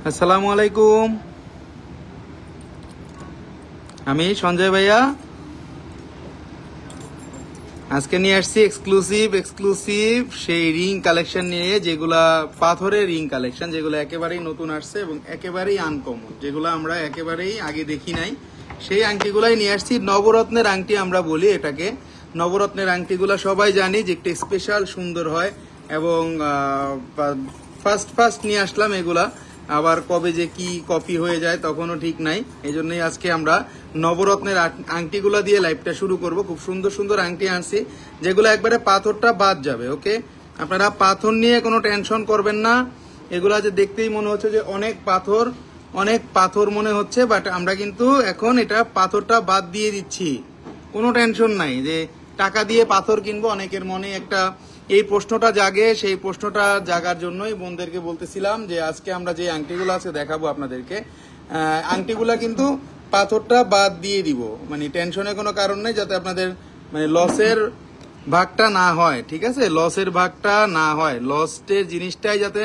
আসসালামু আলাইকুম, আমি সঞ্জয় ভাইয়া। আজকে নিয়ে আসছি এক্সক্লুসিভ সেই রিং কালেকশন নিয়ে, যেগুলা পাথরের রিং কালেকশন, যেগুলো একেবারেই নতুন আসছে এবং একেবারেই আনকমন, যেগুলো আমরা একেবারেই আগে দেখি নাই। সেই আংটিগুলাই নিয়ে আসছি। নবরত্নের আংটি আমরা বলি এটাকে। নবরত্নের আংটিগুলা সবাই জানি যে একটু স্পেশাল সুন্দর হয় এবং ফার্স্ট নিয়ে আসলাম এগুলা। আবার কবে যে কি কপি হয়ে যায় তখনও ঠিক নাই। এই জন্যই আজকে আমরা নবরত্নের আংটিগুলা দিয়ে লাইভটা শুরু করব। খুব সুন্দর সুন্দর আংটি আনছি, যেগুলো একবারে পাথরটা বাদ যাবে। ওকে, আপনারা পাথর নিয়ে কোনো টেনশন করবেন না। এগুলা যে দেখতেই মনে হচ্ছে যে অনেক পাথর মনে হচ্ছে, বাট আমরা কিন্তু এখন এটা পাথরটা বাদ দিয়ে দিচ্ছি। কোনো টেনশন নাই যে টাকা দিয়ে পাথর কিনবো। অনেকের মনে একটা এই প্রশ্নটা জাগে, সেই প্রশ্নটা জাগার জন্যই বোনদেরকে বলতেছিলাম যে আজকে আমরা যে আংটিগুলো আছে দেখাবো আপনাদেরকে। আংটিগুলা কিন্তু পাথরটা বাদ দিয়ে দিব, মানে টেনশনের কোনো কারণ নেই, যাতে আপনাদের মানে লসের ভাগটা না হয়। ঠিক আছে, লসের ভাগটা না হয়, লসের জিনিসটাই যাতে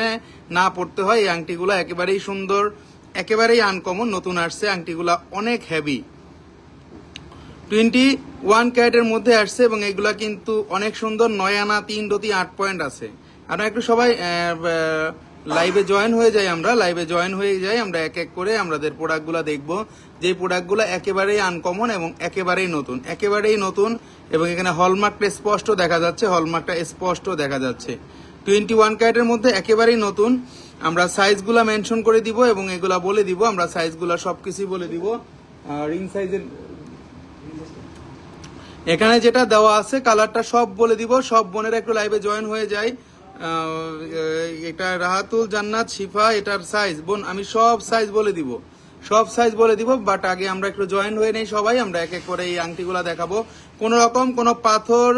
না পড়তে হয়। এই আংটিগুলা একেবারেই সুন্দর, একেবারেই আনকমন, নতুন আসছে। আংটিগুলা অনেক হেভি, 21 ক্যারেটের মধ্যে আসছে এবং এগুলা কিন্তু অনেক সুন্দর। 9 আনা 3 রতি 8 পয়েন্ট আছে। আপনারা একটু সবাই লাইভে জয়েন হয়ে যাই, আমরা এক এক করে আমাদের প্রোডাক্টগুলো দেখবো, যে প্রোডাক্টগুলো একেবারেই আনকমন এবং একেবারেই নতুন এবং এখানে হলমার্কটা স্পষ্ট দেখা যাচ্ছে। 21 ক্যারেটের মধ্যে একেবারেই নতুন। আমরা সাইজগুলা মেনশন করে দিব এবং এগুলা বলে দিব, আমরা সাইজগুলা সবকিছুই বলে দিব। রিং সাইজের এখানে যেটা দেওয়া আছে কালারটা সব বলে দিব। সব বোনেরা একটু লাইভে জয়েন হয়ে যায়। এটা রাহাতুল জান্নাত শিফা, এটার সাইজ বোন আমি সব সাইজ বলে দিব, বাট আগে আমরা একটু জয়েন হয়ে নেই সবাই। আমরা এক এক করে এই আংটিগুলা দেখাবো। কোনো রকম কোনো পাথর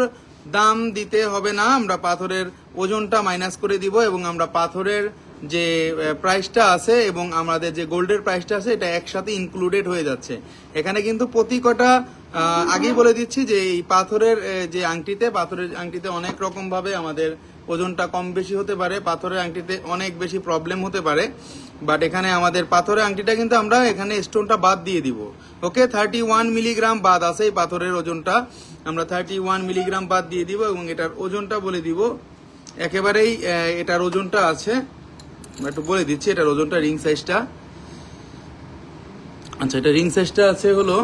দাম দিতে হবে না, আমরা পাথরের ওজনটা মাইনাস করে দিব এবং আমরা পাথরের যে প্রাইসটা আছে এবং আমাদের যে গোল্ডের প্রাইসটা আছে এটা একসাথে ইনক্লুডেড হয়ে যাচ্ছে এখানে। কিন্তু প্রতি কটা আগেই বলে দিচ্ছি যে এই পাথরের আংটিতে অনেক রকম ভাবে আমাদের ওজনটা কম বেশি হতে পারে, পাথরের আংটিতে অনেক বেশি প্রবলেম হতে পারে, বাট এখানে আমাদের পাথরের আংটিটা কিন্তু আমরা এখানে স্টোনটা বাদ দিয়ে দিব। ওকে, 31 মিলিগ্রাম বাদ আছে এই পাথরের ওজনটা, আমরা 31 মিলিগ্রাম বাদ দিয়ে দিব এবং এটার ওজনটা বলে দিব। একেবারেই এটার ওজনটা আছে, একটু বলে দিচ্ছি এটার ওজনটা, রিং সাইজটা। আচ্ছা, এটা রিং সাইজটা আছে হলো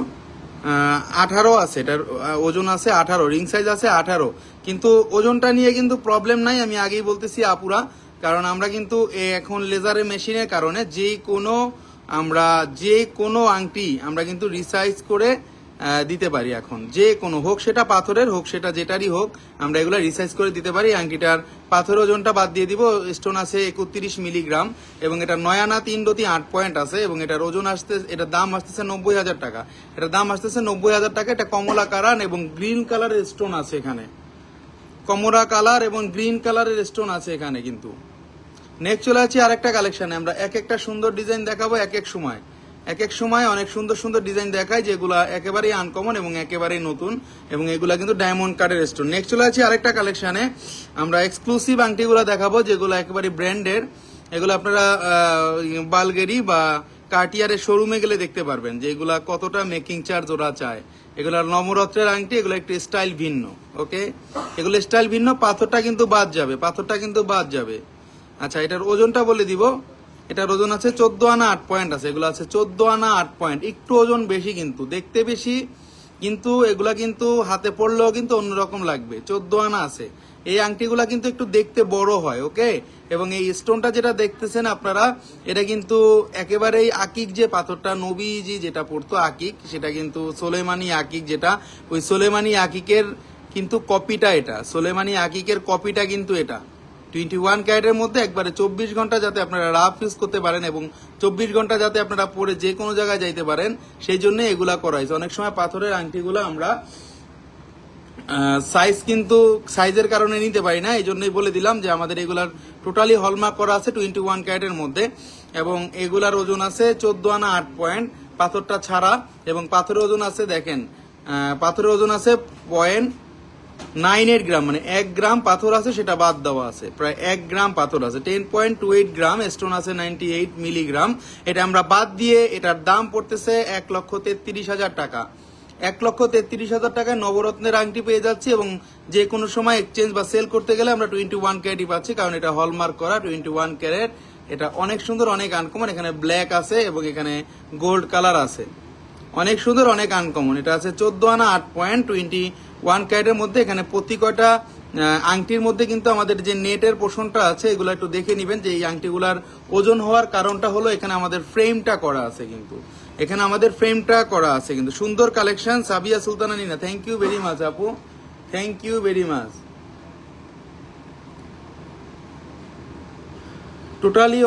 18 আছে, এটার ওজন আছে 18, রিং সাইজ আছে 18। কিন্তু ওজনটা নিয়ে কিন্তু প্রবলেম নাই, আমি আগেই বলতেছি আপুরা, কারণ আমরা কিন্তু এখন লেজারের মেশিনের কারণে যে কোনো আংটি আমরা কিন্তু রিসাইজ করে দিতে পারি। এখন যে কোনো হোক, সেটা পাথরের হোক, সেটা যেটারই হোক, আমরা এগুলো রিসাইজ করে দিতে পারি। আংটিটার পাথরের ওজনটা বাদ দিয়ে দিব। স্টোন আছে 31 মিলিগ্রাম এবং এটা 9 আনা 3 রতি 8 পয়েন্ট আছে এবং এটার ওজন এটার দাম আসতেছে 90,000 টাকা। এটা কমলা কালার এবং গ্রিন কালারের স্টোন আছে এখানে, কমলা কালার এবং গ্রিন কালারের স্টোন আছে এখানে। কিন্তু নেক্সট চলে আছি আরেকটা কালেকশনে। আমরা এক একটা সুন্দর ডিজাইন দেখাবো, এক এক সময় অনেক সুন্দর সুন্দর ডিজাইন দেখায়, যেগুলা একেবারেই আনকমন এবং একেবারেই নতুন এবং এগুলা কিন্তু ডায়মন্ড কাটের স্টোন। নেক্সট চলে আছি আরেকটা কালেকশনে, আমরা এক্সক্লুসিভ আংটিগুলো দেখাবো, যেগুলো একেবারে ব্র্যান্ডের। এগুলো আপনারা বালগেরি বা কার্টিয়ারের শোরুমে গেলে দেখতে পারবেন যে এগুলা কতটা মেকিং চার্জ ওরা চায়। এগুলা নবরত্নের আংটি, এগুলো একটু স্টাইল ভিন্ন। ওকে, এগুলো স্টাইল ভিন্ন, পাথরটা কিন্তু বাদ যাবে। আচ্ছা, এটার ওজনটা বলে দিব। এটার ওজন আছে 14 আনা 8 পয়েন্ট আছে। এগুলো আছে 14 আনা 8 পয়েন্ট, একটু ওজন বেশি, কিন্তু দেখতে বেশি, কিন্তু এগুলা কিন্তু হাতে পড়লেও কিন্তু অন্যরকম লাগবে। 14 আনা আছে। এই আংটিগুলা কিন্তু একটু দেখতে বড় হয়। ওকে, এবং এই স্টোনটা যেটা দেখতেছেন আপনারা, এটা কিন্তু একেবারেই আকিক, যে পাথরটা নবীজি যেটা পড়তো আকিক, সেটা কিন্তু সোলেমানি আকিক, যেটা ওই সোলেমানি আকিকের কিন্তু কপিটা, এটা সোলেমানি আকিকের কপিটা কিন্তু এটা 21 ক্যারেটের মধ্যে একবারে 24 ঘন্টা যাতে আপনারা রাফ ইউজ করতে পারেন এবং 24 ঘন্টা যাতে আপনারা পরে যে কোনো জায়গায় যাইতে পারেন, সেই জন্য এগুলা করা হয়েছে। অনেক সময় পাথরের আংটিগুলো আমরা সাইজের কারণে নিতে পারি না, এই জন্যই বলে দিলাম যে আমাদের এগুলার টোটালি হলমার্ক করা আছে 21 ক্যারেটের মধ্যে এবং এগুলার ওজন আছে 14 আনা 8 পয়েন্ট, পাথরটা ছাড়া। এবং পাথরের ওজন আছে, দেখেন পাথরের ওজন আছে 98 গ্রাম, মানে 1 গ্রাম পাথর আছে, সেটা বাদ দেওয়া আছে, প্রায় 1 গ্রাম পাথর আছে, 10.28 গ্রাম, স্টোন আছে 98 মিলিগ্রাম। এটা আমরা বাদ দিয়ে এটার দাম পড়তেছে 1,33,000 টাকা। 1,33,000 টাকায় নবরত্নের আংটি পেয়ে যাচ্ছি, এবং যে কোনো সময় এক্সচেঞ্জ বা সেল করতে গেলে আমরা 21 ক্যারেটই পাচ্ছি, কারণ এটা হলমার্ক করা 21 ক্যারেট। এটা অনেক সুন্দর, অনেক আনকমন। এখানে ব্ল্যাক আছে এবং এখানে গোল্ড কালার আছে, অনেক সুন্দর, অনেক আনকমন। এটা আছে 14 আনা 8.21 ক্যারেটের মধ্যে। এখানে প্রতি কয়টা আংটির মধ্যে কিন্তু আমাদের যে নেটের পোর্শনটা আছে এগুলো একটু দেখে নিবেন, যে এই আংটিগুলার ওজন হওয়ার কারণটা হলো এখানে আমাদের ফ্রেমটা করা আছে, কিন্তু এখানে আমাদের ফ্রেমটা করা আছে কিন্তু। সুন্দর collection. Sabiya Sultana Nina, thank you very much আপু, thank you very much. Totally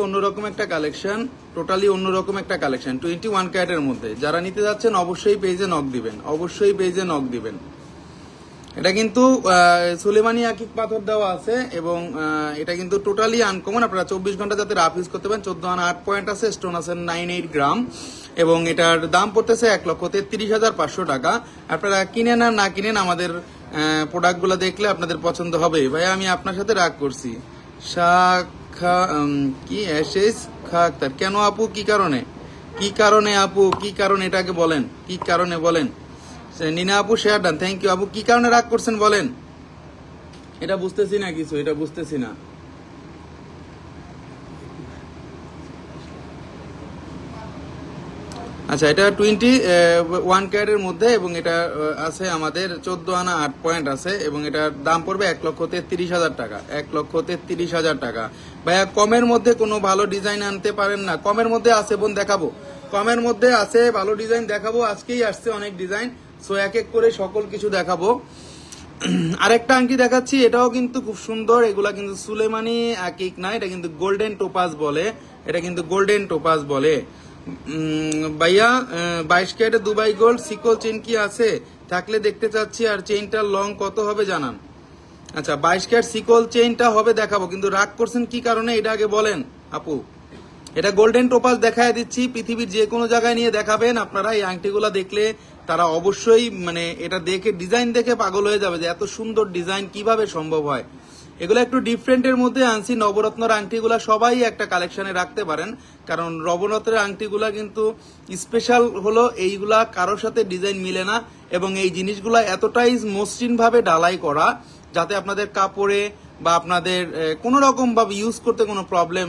অন্যরকম একটা কালেকশন, 21 ক্যারেটের মধ্যে। যারা নিতে যাচ্ছেন অবশ্যই পেজে নক দিবেন, অবশ্যই পেজে নক দিবেন। এটা কিন্তু সুলেমানি আকিক পাথর দেওয়া আছে, এবং এটা কিন্তু টোটালি আনকমন। আপনারা 24 ঘন্টা যাতে রাফ ইউজ করতে পারেন। 14 আনা 8 পয়েন্ট আছে, স্টোন আছে 98 গ্রাম, এবং এটার দাম পড়তেছে 1,33,500 টাকা। আপনারা কিনেন আর না কিনেন, আমাদের প্রোডাক্টগুলো দেখলে আপনাদের পছন্দ হবে। ভাই আমি আপনার সাথে রাগ করছি। কি এসএস খা আক্তার, কেন আপু? কি কারণে? কি কারণে আপু? কি কারণে? এটাকে বলেন, কি কারণে বলেন। নিনা আপু শেয়ার ডান, থ্যাংক ইউ আপু। কি কারণে রাগ করছেন বলেন? এটা বুঝতেছি না কিছু, এটা বুঝতেছি না। আচ্ছা, এটা 21 ক্যারেটের মধ্যে, এবং এটা আছে আমাদের 14 আনা 8 পয়েন্ট আছে, এবং এটার দাম পড়বে 1,33,000 টাকা। 1,33,000 টাকা। ভাইয়া কমের মধ্যে কোনো ভালো ডিজাইন আনতে পারেন না? কমের মধ্যে আছে বোন, দেখাবো। কমের মধ্যে আছে ভালো ডিজাইন দেখাবো। আজকেই আসছে অনেক ডিজাইন, সো এক এক করে সকল কিছু দেখাবো। আরেকটা আংটি দেখাচ্ছি, এটাও কিন্তু খুব সুন্দর। এগুলা কিন্তু সুলেমানি আকিক না, এটা কিন্তু গোল্ডেন টোপাজ বলে, এটা কিন্তু গোল্ডেন টোপাজ বলে। ভাইয়া 22 ক্যারেটের দুবাই গোল্ড সিকল চেইন কি আছে? থাকলে দেখতে চাচ্ছি। আর চেইনটার লং কত হবে জানান। আচ্ছা, 22 ক্যারেট সিকল চেইনটা হবে, দেখাবো। কিন্তু রাগ করছেন কি কারণে এটা আগে বলেন আপু। এটা গোল্ডেন টোপাজ দেখায় দিচ্ছি, পৃথিবীর যে কোনো জায়গায় নিয়ে দেখাবেন। আপনারা এই আংটিগুলা দেখলে তারা অবশ্যই মানে এটা দেখে, ডিজাইন দেখে পাগল হয়ে যাবে যে এত সুন্দর ডিজাইন কিভাবে সম্ভব হয়। এগুলো একটু ডিফারেন্টের মধ্যে আনছি। নবরত্নের আংটিগুলা সবাই একটা কালেকশনে রাখতে পারেন, কারণ নবরত্নের আংটিগুলা কিন্তু স্পেশাল হলো এইগুলা কারোর সাথে ডিজাইন মিলে না, এবং এই জিনিসগুলা এতটাই মসৃণ ভাবে ডালাই করা যাতে আপনাদের কাপড়ে বা আপনাদের কোনো রকম ভাবে ইউজ করতে কোনো প্রবলেম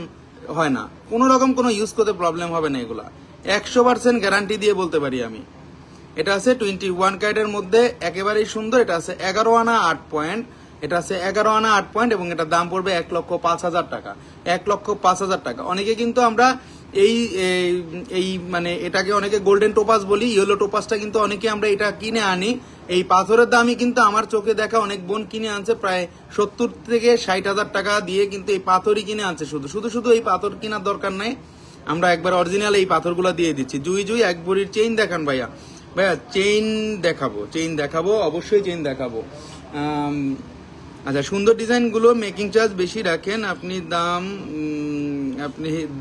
হয় না, কোনো রকম কোনো ইউজ করতে প্রবলেম হবে না। এগুলা 100% গ্যারান্টি দিয়ে বলতে পারি আমি। এটা আছে 21 ক্যারেটের মধ্যে, একেবারেই সুন্দর। এটা আছে 11 আনা 8 পয়েন্ট, এটা আছে 11 আনা 8 পয়েন্ট, এবং এটার দাম পড়বে 1,05,000 টাকা। 1,05,000 টাকা। অনেকে কিন্তু আমরা এই মানে এটাকে অনেকে গোল্ডেন টোপাস বলি, ইয়েলো টোপাসটা কিন্তু অনেকে আমরা এটা কিনে আনি। এই পাথরের দামই কিন্তু আমার চোখে দেখা অনেক বোন কিনে আনছে প্রায় 70 থেকে 60,000 টাকা দিয়ে, কিন্তু এই পাথরই কিনে আনছে। শুধু এই পাথর কেনার দরকার নাই, আমরা একবার অরিজিনাল এই পাথরগুলো দিয়ে দিচ্ছি। জুই এক ভরির চেইন দেখান ভাইয়া। ভাইয়া চেইন দেখাবো, অবশ্যই চেইন দেখাবো। আচ্ছা, সুন্দর ডিজাইনগুলো মেকিং চার্জ বেশি রাখেন আপনি,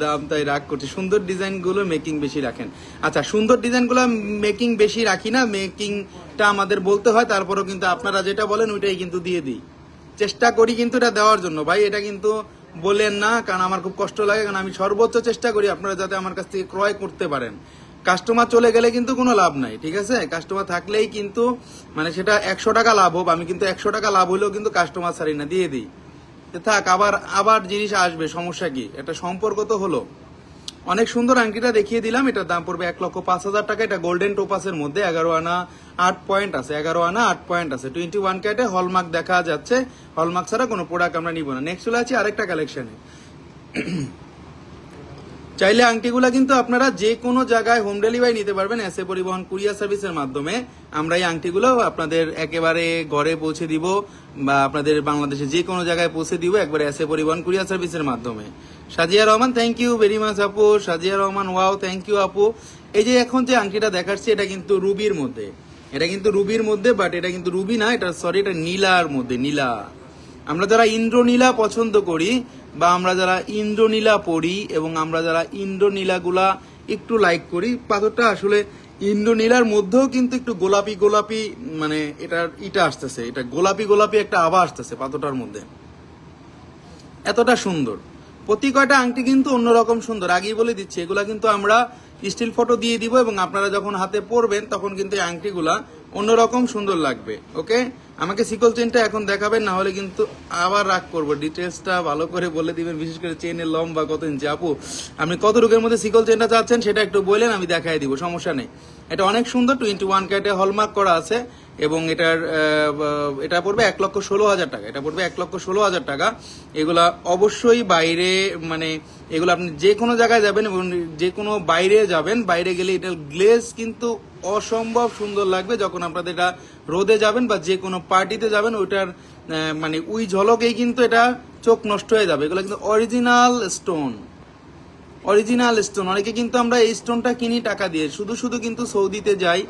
দাম তাই রাগ করছে। সুন্দর ডিজাইনগুলো মেকিং বেশি রাখেন। আচ্ছা, সুন্দর ডিজাইনগুলো মেকিং বেশি রাখি না, মেকিংটা আমাদের বলতে হয়, তারপরেও কিন্তু আপনারা যেটা বলেন ওইটাই কিন্তু দিয়ে দিই, চেষ্টা করি কিন্তু এটা দেওয়ার জন্য। ভাই এটা কিন্তু বলেন না, কারণ আমার খুব কষ্ট লাগে, কারণ আমি সর্বোচ্চ চেষ্টা করি আপনারা যাতে আমার কাছ থেকে ক্রয় করতে পারেন। কাস্টমার চলে গেলে কিন্তু কোনো লাভ নাই, ঠিক আছে? কাস্টমার থাকলেই কিন্তু মানে সেটা 100 টাকা লাভ হোক, আমি কিন্তু 100 টাকা লাভ হইলেও কিন্তু কাস্টমার ছাড়ি না, দিয়ে দিই। থাক, আবার জিনিস আসবে, সমস্যা কি? এটা সম্পর্ক তো হলো। অনেক সুন্দর আংটিটা দেখিয়ে দিলাম, এটার দাম পড়বে 1,05,000 টাকা। এটা গোল্ডেন টোপাসের মধ্যে 11 আনা 8 পয়েন্ট আছে, 11 আনা 8 পয়েন্ট আছে। 21 ক্যারেটে হলমার্ক দেখা যাচ্ছে, হলমার্ক ছাড়া কোনো প্রোডাক্ট আমরা নিব না। নেক্সট চলে আছি আরেকটা কালেকশনে। চাইলে আংটিগুলা কিন্তু আপনারা যে কোনো জায়গায় হোম ডেলিভারি নিতে পারবেন এসএ পরিবহন কুরিয়ার সার্ভিসের মাধ্যমে। আমরা এই আংটিগুলো আপনাদের একেবারে ঘরে পৌঁছে দিব, বা আপনাদের বাংলাদেশে যে কোনো জায়গায় পৌঁছে দিব একবারে এসএ পরিবহন কুরিয়ার সার্ভিসের মাধ্যমে। Sajia Rahman, thank you very much আপু। Sajia Rahman, wow, thank you আপু। এই যে এখন যে আংটিটা দেখাচ্ছি এটা কিন্তু রুবির মধ্যে, বাট এটা কিন্তু রুবি না, এটা নীলার মধ্যে, নীলা। আমরা যারা ইন্দ্রনীলা পছন্দ করি, বা আমরা যারা ইন্দ্রনীলা পড়ি, এবং আমরা যারা ইন্দ্রনীলাগুলা একটু লাইক করি, পাথরটা আসলে ইন্দ্রনীলার মধ্যেও কিন্তু একটু গোলাপি গোলাপি, মানে এটা আসতেছে, এটা গোলাপি গোলাপি একটা আভা আসতেছে পাথরটার মধ্যে, এতটা সুন্দর। প্রতি কয়টা আংটি কিন্তু অন্যরকম সুন্দর, আগেই বলে দিচ্ছি। এগুলা কিন্তু আমরা স্টিল ফটো দিয়ে দিব এবং আপনারা যখন হাতে পরবেন তখন কিন্তু এই আংটিগুলা অন্যরকম সুন্দর লাগবে। ওকে, আমাকে সিকল চেনটা এখন দেখাবেন, না হলে কিন্তু আবার রাগ করবো। ডিটেলসটা ভালো করে বলে দিবেন, বিশেষ করে চেনের লম্বা কত ইঞ্চি। আপু আপনি কত রুকের মধ্যে সিকল চেনটা চাচ্ছেন সেটা একটু বললেন, আমি দেখাই দিব, সমস্যা নেই। এটা অনেক সুন্দর, 21 ক্যারেটে হলমার্ক করা আছে এবং এটা পড়বে 1,16,000 টাকা। এটা পড়বে 1,16,000 টাকা। এগুলা অবশ্যই বাইরে, মানে এগুলো আপনি যে কোনো জায়গায় যাবেন এবং যে কোনো বাইরে যাবেন, বাইরে গেলে এটার গ্লেজ কিন্তু অসম্ভব সুন্দর লাগবে। যখন আপনাদের এটা রোদে যাবেন বা যে কোনো পার্টিতে যাবেন, ওইটার মানে ওই ঝলকেই কিন্তু এটা চোখ নষ্ট হয়ে যাবে। এগুলো কিন্তু অরিজিনাল স্টোন, অরিজিনাল স্টোন। অনেকে কিন্তু আমরা এই স্টোনটা কিনি টাকা দিয়ে, শুধু শুধু কিন্তু সৌদিতে যাই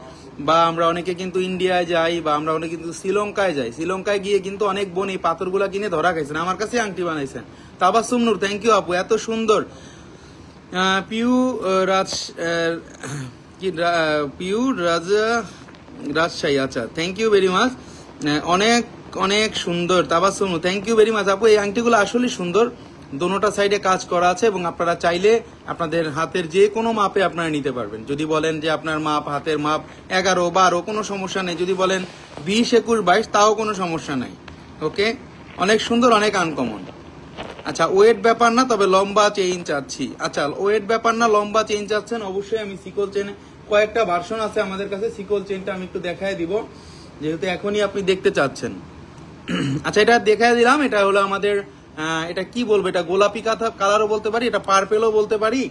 বা আমরা অনেকে কিন্তু ইন্ডিয়ায় যাই বা আমরা অনেকে কিন্তু শ্রীলঙ্কায় যাই। শ্রীলঙ্কায় গিয়ে কিন্তু অনেক বোন এই পাথরগুলা কিনে ধরা খাইছেন, আমার কাছে আংটি বানাইছেন। তাবাসসুম নূর, থ্যাংক ইউ আপু, এত সুন্দর। পিউ রাজ পিউ রাজশাহী, আচ্ছা থ্যাংক ইউ ভেরি মাচ, অনেক অনেক সুন্দর। তাবাসসুম নূর, থ্যাংক ইউ ভেরি মাচ আপু। এই আংটিগুলো আসলে সুন্দর, দোনোটা সাইডে কাজ করা আছে এবং আপনারা চাইলে আপনাদের হাতের যে কোনো মাপে আপনারা নিতে পারবেন। যদি বলেন যে আপনার মাপ, হাতের মাপ 11, 12, কোনো সমস্যা নেই। যদি বলেন 20, 21, 22, তাও কোনো সমস্যা নাই। ওকে, অনেক সুন্দর, অনেক আনকমন। আচ্ছা, ওয়েট ব্যাপার না, তবে লম্বা চেইন চাচ্ছি। আচ্ছা, ওয়েট ব্যাপার না, লম্বা চেইন চাচ্ছেন, অবশ্যই আমি সিকল চেনে কয়েকটা ভার্সন আছে আমাদের কাছে। সিকল চেইনটা আমি একটু দেখায় দিব, যেহেতু এখনই আপনি দেখতে চাচ্ছেন। আচ্ছা, এটা দেখায় দিলাম। এটা হলো আমাদের, এটা কি বলবো, এটা গোলাপি কালারও বলতে পারি, এটা পার্পেলও বলতে পারি,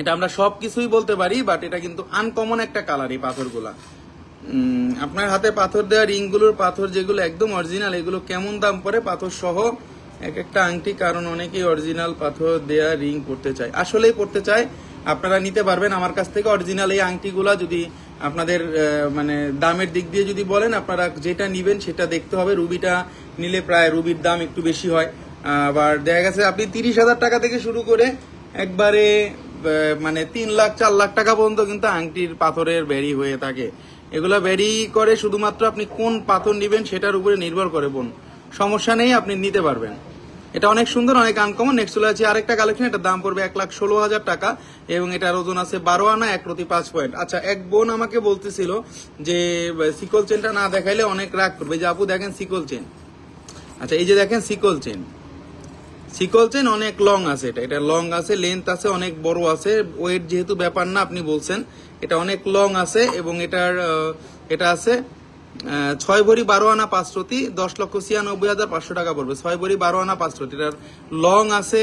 এটা আমরা সবকিছুই বলতে পারি। বাট এটা কিন্তু আনকমন একটা কালার এই পাথরগুলা। আপনার হাতে পাথর দেওয়া রিংগুলোর পাথর যেগুলো একদম অরিজিনাল, এগুলো কেমন দাম পড়ে পাথর সহ এক একটা আংটি? কারণ অনেকেই অরিজিনাল পাথর দেয়া রিং পড়তে চায়, আসলেই পড়তে চায়। আপনারা নিতে পারবেন আমার কাছ থেকে অরিজিনাল এই আংটিগুলা। যদি আপনাদের মানে দামের দিক দিয়ে যদি বলেন, আপনারা যেটা নিবেন সেটা দেখতে হবে। রুবিটা নিলে প্রায় রুবির দাম একটু বেশি হয়। আবার দেখা গেছে আপনি 30,000 টাকা থেকে শুরু করে একবারে মানে 3 লাখ 4 লাখ টাকা পর্যন্ত কিন্তু আংটির পাথরের ভ্যারি হয়ে থাকে। এগুলা ভ্যারি করে শুধুমাত্র আপনি কোন পাথর নিবেন সেটার উপরে নির্ভর করে বোন, সমস্যা নেই, আপনি নিতে পারবেন। এটা অনেক সুন্দর, অনেক আনকমন। নেক্সট চলে আছে আরেকটা কালেকশন, এটার দাম পড়বে 1,16,000 টাকা এবং এটার ওজন আছে 12 আনা, 1 প্রতি 5 পয়েন্ট। আচ্ছা, এক বোন আমাকে বলতেছিল যে সিকল চেনটা না দেখাইলে অনেক রাগ করবে, যে আপু দেখেন সিকল চেন। আচ্ছা, এই যে দেখেন সিকল চেন, সিকল চেন অনেক লং আছে, এটা লং আছে, লেন্থ আছে, অনেক বড় আছে। ওয়েট যেহেতু ব্যাপার না, আপনি বলছেন এটা অনেক লং আছে এবং এটা আছে 6 ভরি 12 আনা 5 প্রতি, 10,96,500 টাকা পড়বে। 6 ভরি 12 আনা 5 প্রতি। এটার লং আছে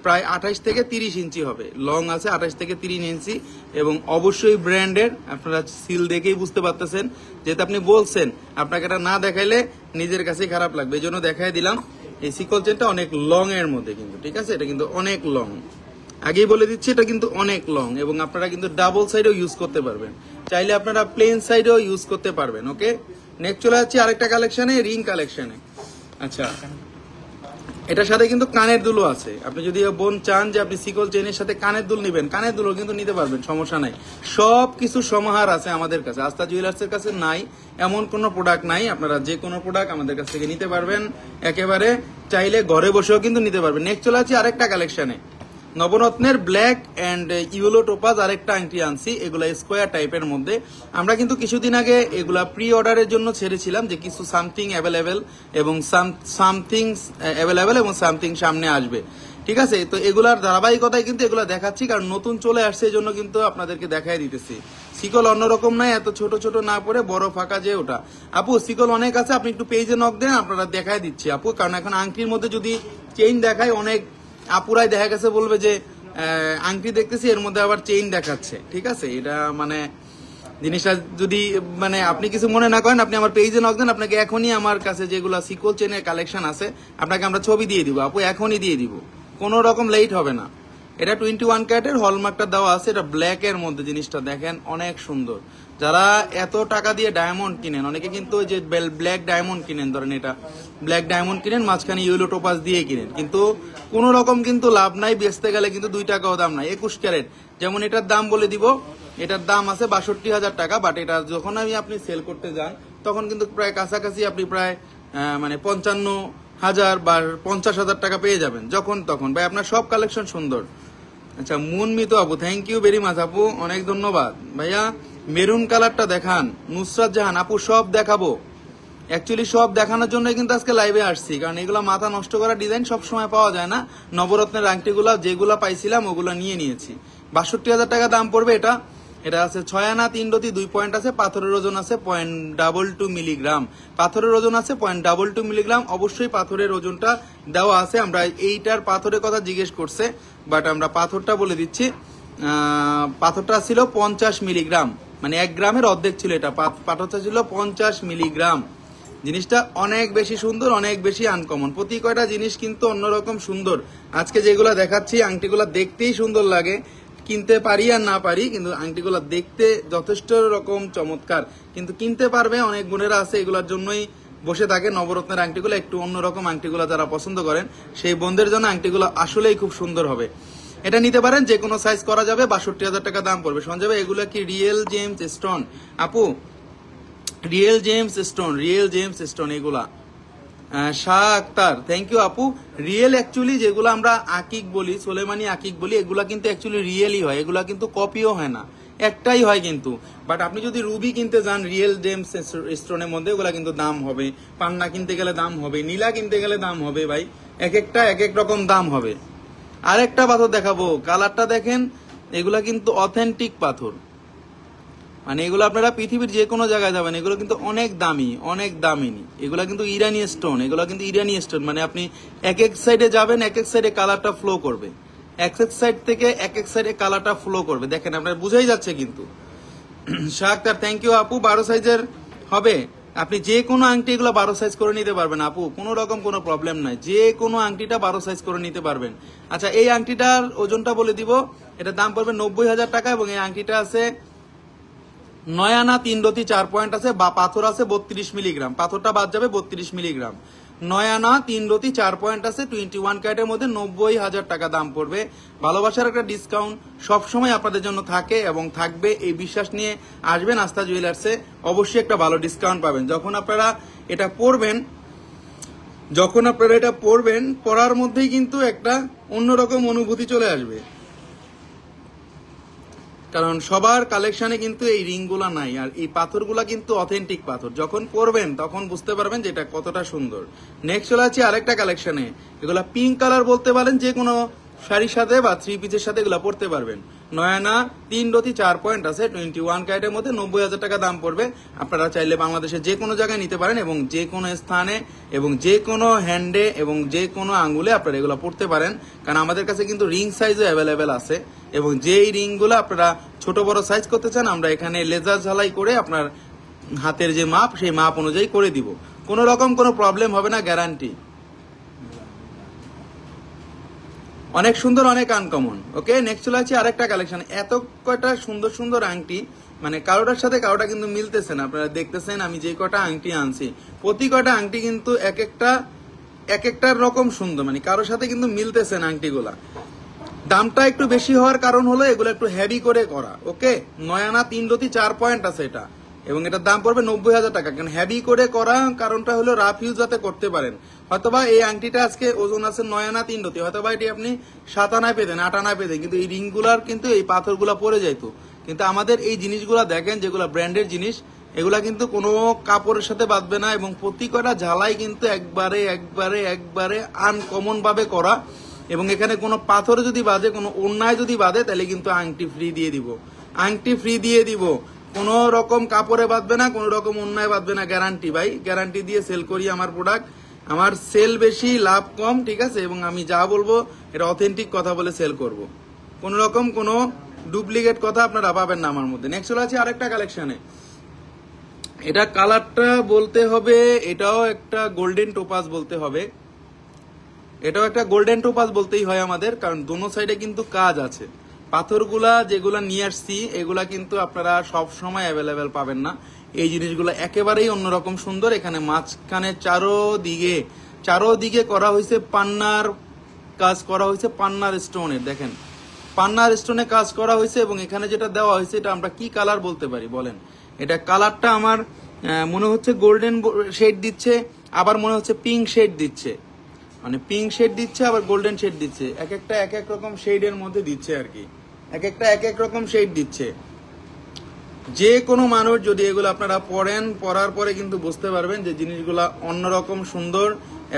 প্রায় 28 থেকে 30 ইঞ্চি হবে, লং আছে 28 থেকে 30 ইঞ্চি এবং অবশ্যই ব্র্যান্ডের। আপনারা সিল দেখেই বুঝতে পারতেছেন, যেহেতু আপনি বলছেন, আপনাকে এটা না দেখাইলে নিজের কাছেই খারাপ লাগবে, এই জন্য দেখাই দিলাম। এই সিকল চেনটা অনেক লং এর মধ্যে কিন্তু, ঠিক আছে, এটা কিন্তু অনেক লং, আগেই বলে দিচ্ছি, এটা কিন্তু অনেক লং এবং আপনারা কিন্তু ডাবল সাইডেও ইউজ করতে পারবেন, চাইলে আপনারা প্লেন সাইডেও ইউজ করতে পারবেন। ওকে, নেক্সট চলে যাচ্ছি আরেকটা কালেকশনে, রিং কালেকশনে। আচ্ছা, এটার সাথে কিন্তু কানের দুলও আছে। আপনি যদি বোন চান যে আপনি সিকল চেনের সাথে কানের দুল নিবেন, কানের দুলও কিন্তু নিতে পারবেন, সমস্যা নাই। সব কিছু সমাহার আছে আমাদের কাছে, আস্থা জুয়েলার্সের কাছে নাই এমন কোনো প্রোডাক্ট নাই। আপনারা যে কোনো প্রোডাক্ট আমাদের কাছ থেকে নিতে পারবেন, একেবারে চাইলে ঘরে বসেও কিন্তু নিতে পারবেন। নেক্সট চলে যাচ্ছি আরেকটা কালেকশনে, নবরত্নের ব্ল্যাক এন্ড ইউলো টোপাজ আরেকটা আংটি আনছি, এগুলা স্কোয়ার টাইপের মধ্যে। আমরা কিন্তু কিছুদিন আগে এগুলা প্রি অর্ডারের জন্য ছেড়েছিলাম, যে কিছু সামথিং অ্যাভেলেবেল এবং সামথিং সামনে আসবে, ঠিক আছে। তো এগুলার ধারাবাহিকতায় কিন্তু এগুলা দেখাচ্ছি, কারণ নতুন চলে আসছে, এই জন্য কিন্তু আপনাদেরকে দেখাই দিতেছি। সিকল অন্যরকম নাই, এত ছোট ছোট না পড়ে বড় ফাঁকা যে ওটা। আপু সিকল অনেক আছে, আপনি একটু পেজে নক দেন, আপনারা দেখাই দিচ্ছি আপু। কারণ এখন আংটির মধ্যে যদি চেইন দেখায়, অনেক আপুরাই দেখা গেছে বলবে যে আংটি দেখতেছি এর মধ্যে আবার চেইন দেখাচ্ছে, ঠিক আছে। এটা মানে জিনিসটা যদি মানে আপনি কিছু মনে না করেন, আপনি আমার পেজে নক দেন, আপনাকে এখনই আমার কাছে যেগুলো সিকল চেনের কালেকশন আছে আপনাকে আমরা ছবি দিয়ে দিব আপু, এখনই দিয়ে দিব, কোনো রকম লেট হবে না। এটা 21 ক্যারেটের হলমার্কটা দেওয়া আছে, এটা ব্ল্যাক এর মধ্যে, জিনিসটা দেখেন অনেক সুন্দর। যারা এত টাকা দিয়ে ডায়মন্ড কিনেন, অনেকে কিন্তু ওই যে ব্ল্যাক ডায়মন্ড কিনেন, ধরেন এটা ব্ল্যাক ডায়মন্ড কিনেন, মাঝখানে ইয়েলো টোপাস দিয়ে কিনেন, কিন্তু কোনো রকম কিন্তু লাভ নাই, বেচতে গেলে কিন্তু 2 টাকাও দাম নাই। 21 ক্যারেট যেমন এটার দাম বলে দিব, এটার দাম আছে 62,000 টাকা, বাট এটা যখন আপনি সেল করতে যান তখন কিন্তু প্রায় কাছাকাছি আপনি প্রায় মানে 55,000 বা 50,000 টাকা পেয়ে যাবেন যখন তখন। ভাই আপনার সব কালেকশন সুন্দর। আচ্ছা মুনমিত আপু, থ্যাংক ইউ ভেরি মাচ আপু, অনেক ধন্যবাদ ভাইয়া। মেরুন কালারটা দেখান। নুসরাত জাহান আপু, সব দেখাবো, অ্যাকচুয়ালি সব দেখানোর জন্য কিন্তু আজকে লাইভে আসছি, কারণ এগুলো মাথা নষ্ট করা ডিজাইন সব সময় পাওয়া যায় না। নবরত্নের আংটিগুলা যেগুলা পাইছিলাম ওগুলা নিয়ে নিয়েছি। 62,000 টাকা দাম পড়বে এটা। এটা আছে 6 আনা 3 রতি 2 পয়েন্ট আছে, পাথরের ওজন আছে 0.22 মিলিগ্রাম, পাথরের ওজন আছে 0.22 মিলিগ্রাম। অবশ্যই পাথরের ওজনটা দেওয়া আছে, আমরা এইটার পাথরের কথা জিজ্ঞেস করছে, বাট আমরা পাথরটা বলে দিচ্ছি। পাথরটা ছিল 50 মিলিগ্রাম, মানে 1 গ্রামের অর্ধেক ছিল এটা। পাথরটা ছিল 50 মিলিগ্রাম। জিনিসটা অনেক বেশি সুন্দর, অনেক বেশি আনকমন, প্রতি কয়টা জিনিস কিন্তু অন্যরকম সুন্দর। আজকে যেগুলা দেখাচ্ছি আংটিগুলা দেখতেই সুন্দর লাগে, কিনতে পারি আর না পারি, কিন্তু আংটিগুলা দেখতে যথেষ্ট রকম চমৎকার, কিন্তু কিনতে পারবে অনেক বোনেরা আছে, এগুলোর জন্যই বসে থাকে। নবরত্নের আংটিগুলো একটু অন্যরকম আংটিগুলো যারা পছন্দ করেন সেই বোনদের জন্য আংটিগুলো আসলেই খুব সুন্দর হবে। এটা নিতে পারেন, যে কোনো সাইজ করা যাবে। 62,000 টাকা দাম পড়বে। সঞ্জয় ভাই এগুলো কি রিয়েল জেমস স্টোন? আপু রিয়েল জেমস স্টোন এগুলা। শাহ আক্তার, থ্যাংক ইউ আপু। রিয়েল অ্যাকচুয়ালি যেগুলো আমরা আকিক বলি, সোলেমানি আকিক বলি, এগুলা কিন্তু অ্যাকচুয়ালি রিয়েলই হয়, এগুলা কিন্তু কপিও হয় না, একটাই হয় কিন্তু। বাট আপনি যদি রুবি কিনতে যান রিয়েল জেমস স্টোনের মধ্যে, ওগুলা কিন্তু দাম হবে। পান্না কিনতে গেলে দাম হবে, নীলা কিনতে গেলে দাম হবে, ভাই এক একটা এক এক রকম দাম হবে। আরেকটা পাথর দেখাবো, কালারটা দেখেন, এগুলা কিন্তু অথেন্টিক পাথর, মানে এগুলো আপনারা পৃথিবীর যে কোনো জায়গায় যাবেন, এগুলো কিন্তু অনেক দামি, অনেক দামি। এগুলা কিন্তু ইরানি স্টোন, এগুলো কিন্তু ইরানি স্টোন, মানে আপনি এক এক সাইডে যাবেন, এক এক সাইডে কালারটা ফ্লো করবে, এক এক সাইড থেকে এক এক সাইডে কালারটা ফ্লো করবে। দেখেন আপনার বুঝাই যাচ্ছে কিন্তু। শাহতার, থ্যাংক ইউ আপু। 12 সাইজের হবে, আপনি যে কোনো আংটি এগুলো 12 সাইজ করে নিতে পারবেন আপু, কোনো রকম কোনো প্রবলেম নাই, যে কোনো আংটিটা 12 সাইজ করে নিতে পারবেন। আচ্ছা এই আংটিটার ওজনটা বলে দিব, এটার দাম পড়বে 90,000 টাকা, এবং এই আংটিটা আছে 9 আনা 3 রতি 4 পয়েন্ট আছে, বা পাথর আছে 32 মিলিগ্রাম, পাথরটা বাদ যাবে 32 মিলিগ্রাম। 9 আনা 3 রতি 4 পয়েন্ট আছে, 21 ক্যারেটের মধ্যে 90,000 টাকা দাম পড়বে। ভালোবাসার একটা ডিসকাউন্ট সবসময় আপনাদের জন্য থাকে এবং থাকবে, এই বিশ্বাস নিয়ে আসবেন আস্থা জুয়েলার্সে, অবশ্যই একটা ভালো ডিসকাউন্ট পাবেন। যখন আপনারা এটা পরবেন, পরার মধ্যেই কিন্তু একটা অন্যরকম অনুভূতি চলে আসবে, কারণ সবার কালেকশনে কিন্তু এই রিংগুলা নাই, আর এই পাথরগুলা কিন্তু অথেন্টিক পাথর। যখন পরবেন তখন বুঝতে পারবেন যে এটা কতটা সুন্দর। নেক্সট চলে আছে আরেকটা কালেকশনে, এগুলা পিঙ্ক কালার বলতে পারেন, যে কোনো শাড়ির সাথে বা 3 পিসের সাথে এগুলা পরতে পারবেন। 9 আনা 3 রতি 4 পয়েন্ট আছে, 21 ক্যারেটের মধ্যে 90,000 টাকা দাম পড়বে। আপনারা চাইলে বাংলাদেশের যে কোনো জায়গায় নিতে পারেন, এবং যে কোনো স্থানে এবং যে কোনো হ্যান্ডে এবং যে কোনো আঙ্গুলে আপনারা এগুলো পড়তে পারেন, কারণ আমাদের কাছে কিন্তু রিং সাইজও অ্যাভেলেবেল আছে, এবং যেই রিংগুলো আপনারা ছোট বড় সাইজ করতে চান আমরা এখানে লেজার ঝালাই করে আপনার হাতের যে মাপ সেই মাপ অনুযায়ী করে দিব, কোনো রকম কোনো প্রবলেম হবে না, গ্যারান্টি। অনেক সুন্দর, অনেক আনকমন। ওকে নেক্সট চলে আসছে আরেকটা কালেকশন। এত কয়টা সুন্দর সুন্দর আংটি, মানে কারোটার সাথে কারোটা কিন্তু মিলতেছে না। আপনারা দেখতেছেন আমি যে কয়টা আংটি আনছি, প্রতি কয়টা আংটি কিন্তু এক একটার রকম সুন্দর, মানে কারোর সাথে কিন্তু মিলতেছে না আংটিগুলা। দামটা একটু বেশি হওয়ার কারণ হলো এগুলো একটু হেভি করে করা। ওকে 9 আনা 3 রতি 4 পয়েন্ট আছে এটা, এবং এটার দাম পড়বে 90,000 টাকা। কারণ হেভি করে করা কারণটা হলো রাফ ইউজ যাতে করতে পারেন। হয়তোবা এই আংটিটা আজকে ওজন আছে 9 আনা 3 রতি, হয়তোবা এটি আপনি 7 আনায় পেতেন, 8 আনায় পেতেন, কিন্তু এই রিংগুলার কিন্তু এই পাথরগুলা পড়ে যাইতো। কিন্তু আমাদের এই জিনিসগুলা দেখেন, যেগুলো ব্র্যান্ডের জিনিস, এগুলা কিন্তু কোনো কাপড়ের সাথে বাঁধবে না, এবং প্রতি কয়টা ঝালাই কিন্তু একবারে আনকমন ভাবে করা। এবং এখানে কোনো পাথরে যদি বাঁধে, কোনো অন্যায় যদি বাঁধে, তাহলে কিন্তু আংটি ফ্রি দিয়ে দিব, কোনো রকম কাপড়ে বাঁধবে না, কোনো রকম অন্যায় বাঁধবে না, গ্যারান্টি ভাই, গ্যারান্টি দিয়ে সেল করি আমার প্রোডাক্ট। আমার সেল বেশি, লাভ কম, ঠিক আছে, এবং আমি যা বলবো এটা অথেন্টিক কথা বলে সেল করব, কোনো রকম কোনো ডুপ্লিকেট কথা আপনারা পাবেন না আমার মধ্যে। নেক্সট চলে আছে আরেকটা কালেকশনে, এটা কালারটা বলতে হবে, এটাও একটা গোল্ডেন টোপাস বলতে হবে, এটাও একটা গোল্ডেন টোপাস বলতেই হয় আমাদের, কারণ দোনো সাইডে কিন্তু কাজ আছে। পাথরগুলা যেগুলা নিয়ে আসছি এগুলা কিন্তু আপনারা সব সময় অ্যাভেলেবেল পাবেন না। এই জিনিসগুলো একেবারেই অন্যরকম সুন্দর। এখানে মাঝখানে চারোদিকে করা হয়েছে পান্নার কাজ করা হয়েছে, পান্নার স্টোনের, দেখেন পান্নার স্টোনে কাজ করা হয়েছে। এবং এখানে যেটা দেওয়া হয়েছে এটা আমরা কি কালার বলতে পারি বলেন? এটা কালারটা আমার মনে হচ্ছে গোল্ডেন শেড দিচ্ছে, আবার মনে হচ্ছে পিঙ্ক শেড দিচ্ছে, মানে পিঙ্ক শেড দিচ্ছে আবার গোল্ডেন শেড দিচ্ছে। এক একটা এক এক রকম শেডের মধ্যে দিচ্ছে আর কি, এক একটা এক এক রকম শেড দিচ্ছে। যে কোনো মানুষ যদি এগুলো আপনারা পড়ার পরে কিন্তু বুঝতে পারবেন যে জিনিসগুলা অন্যরকম সুন্দর।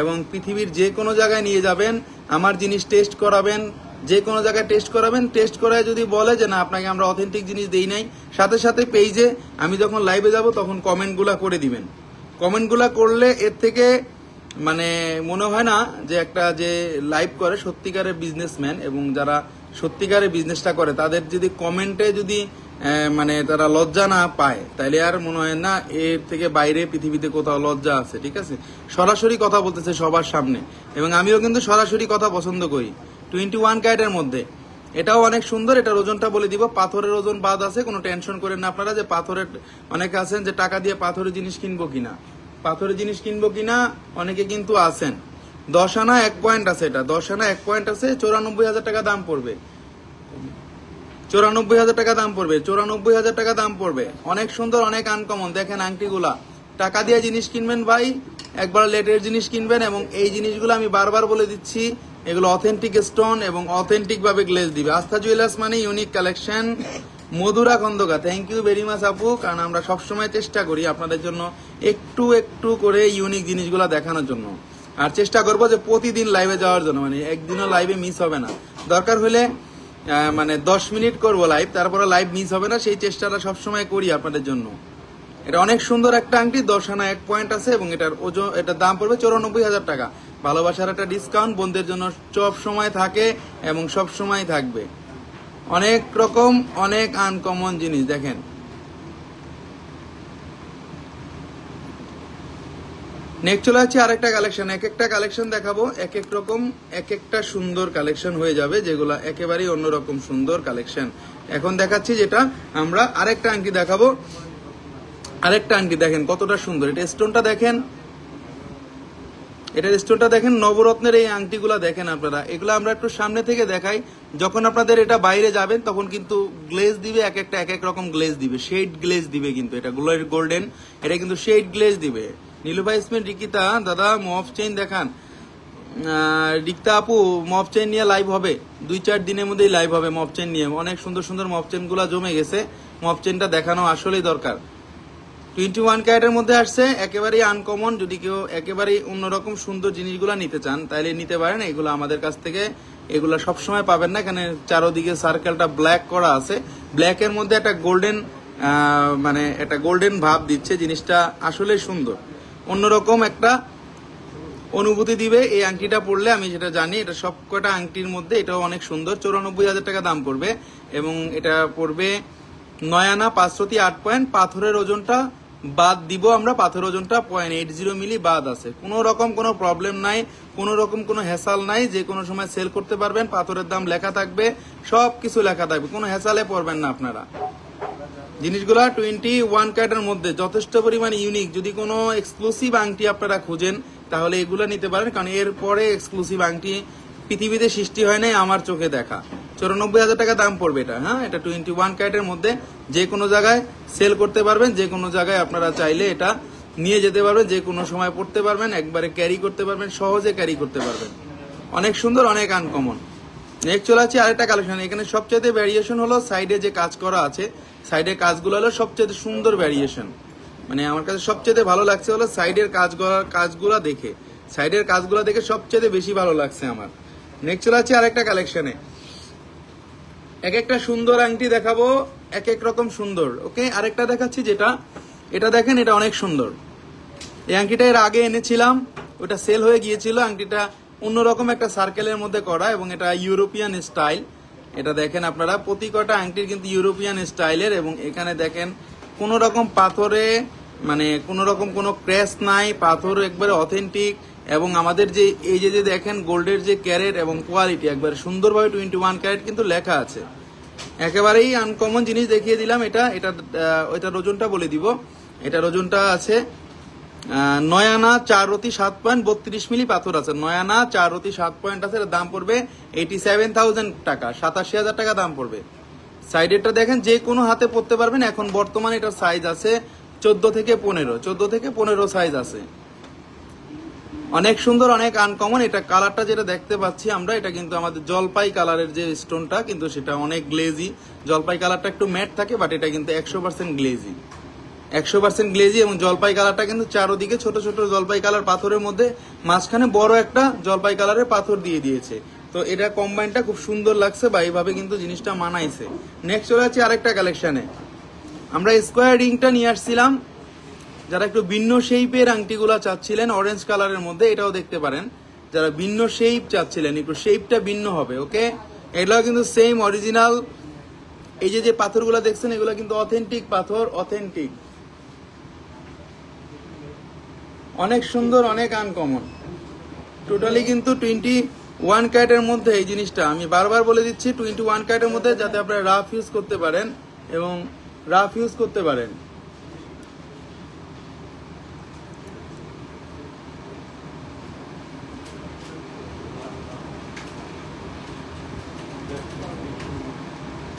এবং পৃথিবীর যে কোনো জায়গায় নিয়ে যাবেন, আমার জিনিস টেস্ট করাবেন, যে কোনো জায়গায় টেস্ট করাবেন, টেস্ট করায় যদি বলে যে না আপনাকে আমরা অথেন্টিক জিনিস দেই নাই, সাথে সাথে পেজে আমি যখন লাইভে যাব তখন কমেন্টগুলা করে দিবেন। কমেন্টগুলা করলে এর থেকে মানে মনে হয় না যে একটা যে লাইভ করে সত্যিকারের বিজনেসম্যান এবং যারা সত্যিকারের বিজনেসটা করে তাদের যদি কমেন্টে যদি মানে তারা লজ্জা না পায়, তাহলে আর মনে হয় না এর থেকে বাইরে পৃথিবীতে কোথাও লজ্জা আছে। ঠিক আছে, সরাসরি কথা বলতেছে সবার সামনে, এবং আমিও কিন্তু সরাসরি কথা পছন্দ করি। 21 ক্যারেটের মধ্যে এটাও অনেক সুন্দর। এটার ওজনটা বলে দিব, পাথরের ওজন বাদ আছে, কোনো টেনশন করেন না আপনারা যে পাথরের, অনেকে আছেন যে টাকা দিয়ে পাথরের জিনিস কিনবো কিনা, পাথরের জিনিস কিনবো কিনা অনেকে কিন্তু আছেন। 10 আনা 1 পয়েন্ট আছে, এটা 10 আনা 1 পয়েন্ট আছে, 94,000 টাকা দাম পড়বে, 94,000 টাকা দাম পড়বে, 94,000 টাকা দাম পড়বে। অনেক সুন্দর, অনেক আনকমন। দেখেন আংটিগুলা, টাকা দিয়ে জিনিস কিনবেন ভাই, একবার লেটের জিনিস কিনবেন। এবং এই জিনিসগুলো আমি বারবার বলে দিচ্ছি, এগুলো অথেন্টিক স্টোন এবং অথেন্টিক ভাবে গ্লেজ দিবে। আস্থা জুয়েলার্স মানে unique collection. Madhura Khandaker, thank you very much আপু, কারণ আমরা সবসময় চেষ্টা করি আপনাদের জন্য একটু একটু করে ইউনিক জিনিসগুলো দেখানোর জন্য। আর চেষ্টা করবো যে প্রতিদিন লাইভে যাওয়ার জন্য, মানে একদিনও লাইভে মিস হবে না। দরকার হলে মানে 10 মিনিট করবো লাইভ, তারপরে লাইভ মিস হবে না, সেই চেষ্টাটা সবসময় করি আপনাদের জন্য। এটা অনেক সুন্দর একটা আংটি, 10 আনা 1 পয়েন্ট আছে এবং এটার ওজন, এটার দাম পড়বে 94,000 টাকা। ভালোবাসার একটা ডিসকাউন্ট বোনদের জন্য সব সময় থাকে এবং সব সময় থাকবে। অনেক রকম, অনেক আনকমন জিনিস। দেখেন নেক্সট চলে যাচ্ছে আরেকটা কালেকশন। এক একটা কালেকশন দেখাবো, এক এক রকম এক একটা সুন্দর কালেকশন হয়ে যাবে, যেগুলো একেবারেই অন্যরকম সুন্দর কালেকশন। এখন দেখাচ্ছি যেটা আমরা আরেকটা আংটি দেখাবো। আরেকটা আংটি দেখেন কতটা সুন্দর, এটা স্টোনটা দেখেন, এটার স্টোনটা দেখেন, নবরত্নের এই আংটিগুলা দেখেন আপনারা। এগুলো আমরা একটু সামনে থেকে দেখাই, যখন আপনাদের এটা বাইরে যাবেন তখন কিন্তু গ্লেজ দিবে, এক একটা এক এক রকম গ্লেজ দিবে, শেড গ্লেজ দিবে। কিন্তু এটা গোল্ডেন, এটা কিন্তু শেড গ্লেজ দিবে। নীলুফা ইসমিন, রিকিতা দাদা মফ চেইন দেখান। রিক্তা আপু মফ চেইন নিয়ে লাইভ হবে, 2-4 দিনের মধ্যেই লাইভ হবে মফ চেইন নিয়ে। অনেক সুন্দর সুন্দর মফ চেইন গুলা জমে গেছে, মফ চেইনটা দেখানো আসলেই দরকার। 21 ক্যারেটের মধ্যে আসছে, একেবারেই আনকমন। যদি কেউ একেবারেই অন্যরকম সুন্দর জিনিসগুলো নিতে চান তাহলে নিতে পারেন। এগুলো আমাদের কাছ থেকে এগুলো সবসময় পাবেন না, এখানে চারোদিকে সার্কেলটা ব্ল্যাক করা আছে, ব্ল্যাকের মধ্যে একটা গোল্ডেন মানে একটা গোল্ডেন ভাব দিচ্ছে। জিনিসটা আসলে সুন্দর, অন্যরকম একটা অনুভূতি দিবে এই আংটিটা পরলে, আমি যেটা জানি। এটা সব কটা আংটির মধ্যে এটাও অনেক সুন্দর। 94,000 টাকা দাম পড়বে এবং এটা পড়বে 9 আনা 508 পয়েন্ট। পাথরের ওজনটা বাদ দিব আমরা, পাথরের ওজনটা 0.80 মিলি বাদ আছে। কোনো রকম কোনো প্রবলেম নাই, কোনো রকম কোনো হ্যাসাল নাই, যে কোনো সময় সেল করতে পারবেন। পাথরের দাম লেখা থাকবে, সবকিছু লেখা থাকবে, কোনো হ্যাসালে পড়বেন না আপনারা। জিনিসগুলা 21 ক্যারেটের মধ্যে যথেষ্ট পরিমাণ ইউনিক। যদি কোনো এক্সক্লুসিভ আংটি আপনারা খুঁজেন তাহলে এগুলো নিতে পারেন, কারণ এর পরে এক্সক্লুসিভ আংটি পৃথিবীতে সৃষ্টি হয় নাই আমার চোখে দেখা। 94,000 টাকা দাম পড়বে এটা। হ্যাঁ, এটা 21 ক্যারেটের মধ্যে যে কোনো জায়গায় সেল করতে পারবেন, যে কোনো জায়গায় আপনারা চাইলে এটা নিয়ে যেতে পারবেন, যে কোনো সময় পড়তে পারবেন, একবারে ক্যারি করতে পারবেন, সহজে ক্যারি করতে পারবেন। অনেক সুন্দর, অনেক আনকমন। নেক্সট চলে আছে আরেকটা কালেকশন। এখানে সবচেয়ে ভ্যারিয়েশন হলো সাইডে যে কাজ করা আছে, সাইডের কাজগুলো হলো সবচেয়ে সুন্দর ভ্যারিয়েশন। মানে আমার কাছে সবচেয়ে ভালো লাগছে হলো সাইডের কাজগুলা দেখে, সাইডের কাজগুলা দেখে সবচেয়ে বেশি ভালো লাগছে আমার। নেক্সট চলে আছে আরেকটা কালেকশনে। এক একটা সুন্দর আংটি দেখাবো, এক এক রকম সুন্দর। ওকে, আরেকটা দেখাচ্ছি যেটা, এটা দেখেন, এটা অনেক সুন্দর। এই আংটিটা এর আগে এনেছিলাম, ওটা সেল হয়ে গিয়েছিল। আংটিটা অন্যরকম একটা সার্কেলের মধ্যে করা এবং এটা ইউরোপিয়ান স্টাইল। এটা দেখেন আপনারা, প্রতি কটা আংটির কিন্তু ইউরোপিয়ান স্টাইলের। এবং এখানে দেখেন কোন রকম পাথরে মানে কোন রকম কোনো ক্র্যাশ নাই, পাথর একবারে অথেন্টিক। এবং আমাদের যে এই যে দেখেন গোল্ডের যে ক্যারেট এবং কোয়ালিটি একবারে সুন্দরভাবে 21 ক্যারেট কিন্তু লেখা আছে। একেবারেই আনকমন জিনিস দেখিয়ে দিলাম। এটার ওজনটা বলে দিব। এটার ওজনটা আছে 9 আনা 4 রতি 7.32 মিলি পাথর আছে। 9 আনা 4 রতি 7 পয়েন্ট আছে। এর দাম পড়বে 87,000 টাকা, 87,000 টাকা দাম পড়বে। সাইডেরটা দেখেন, যে কোনো হাতে পরতে পারবেন। এখন বর্তমানে এটার সাইজ আছে 14 থেকে 15 সাইজ আছে। অনেক সুন্দর, অনেক আনকমন। এটা কালারটা যেটা দেখতে পাচ্ছি আমরা, এটা কিন্তু আমাদের জলপাই কালারের যে স্টোনটা, কিন্তু সেটা অনেক গ্লেজি। জলপাই কালারটা একটু ম্যাট থাকে, বাট এটা কিন্তু 100% গ্লেজি, 100% গ্লেজি। এবং জলপাই কালারটা কিন্তু চারোদিকে ছোট ছোট জলপাই কালার পাথরের মধ্যে মাঝখানে বড় একটা জলপাই কালারের পাথর দিয়ে দিয়েছে। তো এটা কম্বাইনটা খুব সুন্দর লাগছে, বা এইভাবে কিন্তু জিনিসটা মানাইছে। নেক্সট চলে যাচ্ছে আরেকটা কালেকশনে। আমরা স্কোয়ার রিংটা নিয়ে আসছিলাম। যারা একটু ভিন্ন শেপের আংটিগুলা চাচ্ছিলেন অরেঞ্জ কালারের মধ্যে, এটাও দেখতে পারেন। যারা ভিন্ন শেপ চাচ্ছিলেন, একটু শেপটা ভিন্ন হবে, ওকে। এগুলো কিন্তু সেম অরিজিনাল। এই যে পাথরগুলো দেখছেন, এগুলো কিন্তু অথেন্টিক পাথর, অথেন্টিক। অনেক সুন্দর, অনেক আনকমন। টোটালি কিন্তু 21 ক্যারেটের মধ্যে এই জিনিসটা আমি বারবার বলে দিচ্ছি, 21 ক্যারেটের মধ্যে, যাতে আপনারা রাফ ইউজ করতে পারেন এবং রাফ ইউজ করতে পারেন।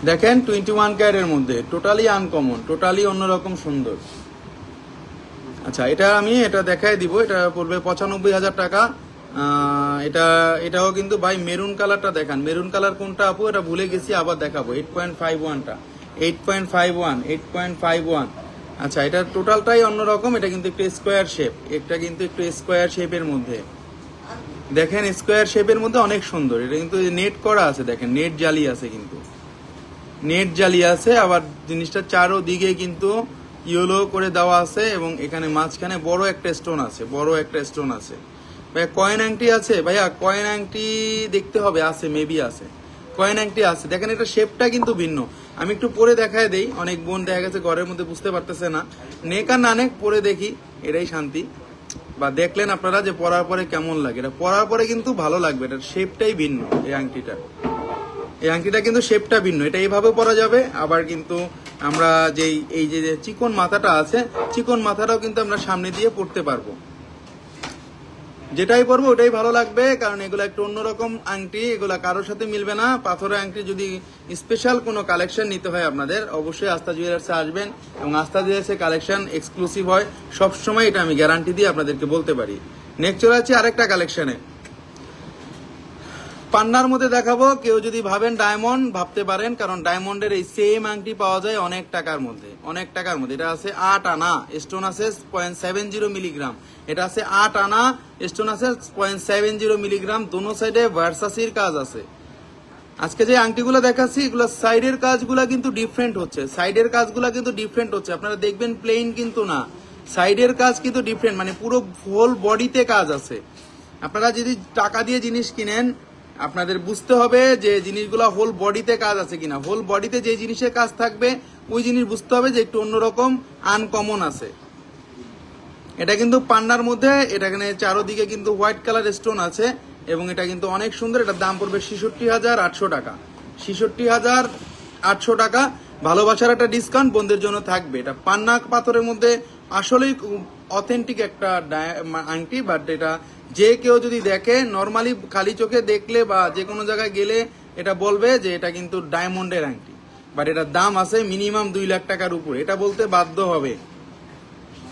দেখেন 21 ক্যারেটের মধ্যে টোটালি আনকমন, টোটালি অন্যরকম সুন্দর। আচ্ছা, এটা দেখাই দিব। এটা পড়বে 95,000 টাকা। এটাও কিন্তু ভাই মেরুন কালারটা দেখান। মেরুন কালার কোনটা আপু, এটা ভুলে গেছি, আবার দেখাবো। 8.51টা, 8.51। আচ্ছা, এটা টোটালটাই অন্যরকম। এটা কিন্তু একটু স্কোয়ার শেপ, এটা কিন্তু একটু স্কোয়ার শেপের মধ্যে। দেখেন স্কোয়ার শেপের মধ্যে অনেক সুন্দর। এটা কিন্তু নেট করা আছে, দেখেন নেট জালি আছে, কিন্তু নেট জালি আছে। আবার জিনিসটা চারোদিকে কিন্তু ইয়েলো করে দেওয়া আছে, এবং এখানে মাঝখানে বড় একটা স্টোন আছে, বড় একটা স্টোন আছে। ভাইয়া কয়েন আংটি আছে? ভাইয়া কয়েন আংটি দেখতে হবে, আছে, মেবি আছে, কয়েন আংটি আছে। দেখেন এটা শেপটা কিন্তু ভিন্ন। আমি একটু পরে দেখায় দেই। অনেক বোন দেখা গেছে ঘরের মধ্যে বুঝতে পারতেছে না, নেক আর না নেক পরে দেখি, এটাই শান্তি। বা দেখলেন আপনারা যে পরার পরে কেমন লাগে। এটা পরার পরে কিন্তু ভালো লাগবে, এটার শেপটাই ভিন্ন। এই আংটিটা কিন্তু শেপটা ভিন্ন। এটা এইভাবে পরা যাবে। আবার কিন্তু আমরা এই যে চিকন মাথাটা আছে, চিকন মাথাটাও কিন্তু আমরা সামনে দিয়ে পরতে পারবো। যেটাই পরবো ওটাই ভালো লাগবে, কারণ এগুলো একটু অন্যরকম আংটি, এগুলা কারোর সাথে মিলবে না। পাথরের আংটি যদি স্পেশাল কোনো কালেকশন নিতে হয় আপনাদের, অবশ্যই আস্থা জুয়েলার্সে আসবেন, এবং আস্থা জুয়েলার্সের কালেকশন এক্সক্লুসিভ হয় সবসময়, এটা আমি গ্যারান্টি দিয়ে আপনাদেরকে বলতে পারি। নেক্সট চলে যাচ্ছে আরেকটা কালেকশনে। পান্নার মধ্যে দেখাবো। কেউ যদি ভাবেন ডায়মন্ড, ভাবতে পারেন, কারণ ডায়মন্ডের এই সেম আংটি পাওয়া যায় অনেক টাকার মধ্যে, অনেক টাকার মধ্যে। এটা আছে 8 আনা, স্টোন আছে 0.70 মিলিগ্রাম। এটা আছে 8 আনা, স্টোন আছে 0.70 মিলিগ্রাম। দোনো সাইডে ভার্সাসির কাজ আছে। আজকে যে আংটিগুলো দেখাচ্ছি, এগুলো সাইডের কাজগুলো কিন্তু ডিফারেন্ট হচ্ছে, সাইডের কাজগুলো কিন্তু ডিফারেন্ট হচ্ছে। আপনারা দেখবেন প্লেন কিন্তু না, সাইডের কাজ কিন্তু ডিফারেন্ট, মানে পুরো হোল বডিতে কাজ আছে। আপনারা যদি টাকা দিয়ে জিনিস কিনেন, আপনাদের বুঝতে হবে যে জিনিসগুলো হোল বডিতে কাজ আছে কিনা। হোল বডিতে যে জিনিসের কাজ থাকবে, ওই জিনিস বুঝতে হবে যে একটু অন্যরকম আনকমন আছে। এটা কিন্তু পান্নার মধ্যে, এটা এখানে চারোদিকে কিন্তু হোয়াইট কালার স্টোন আছে, এবং এটা কিন্তু অনেক সুন্দর। এটার দাম পড়বে 66,800 টাকা, 66,800 টাকা। ভালোবাসার একটা ডিসকাউন্ট বোনদের জন্য থাকবে। এটা পান্না পাথরের মধ্যে আসলেই অথেন্টিক একটা আংটি, বাট এটা যে কেউ যদি দেখে, নর্মালি খালি চোখে দেখলে বা যে কোনো জায়গায় গেলে, এটা বলবে যে এটা কিন্তু ডায়মন্ডের আংটি, বাট এটার দাম আছে মিনিমাম 2 লাখ টাকার উপরে। এটা বলতে বাধ্য হবে,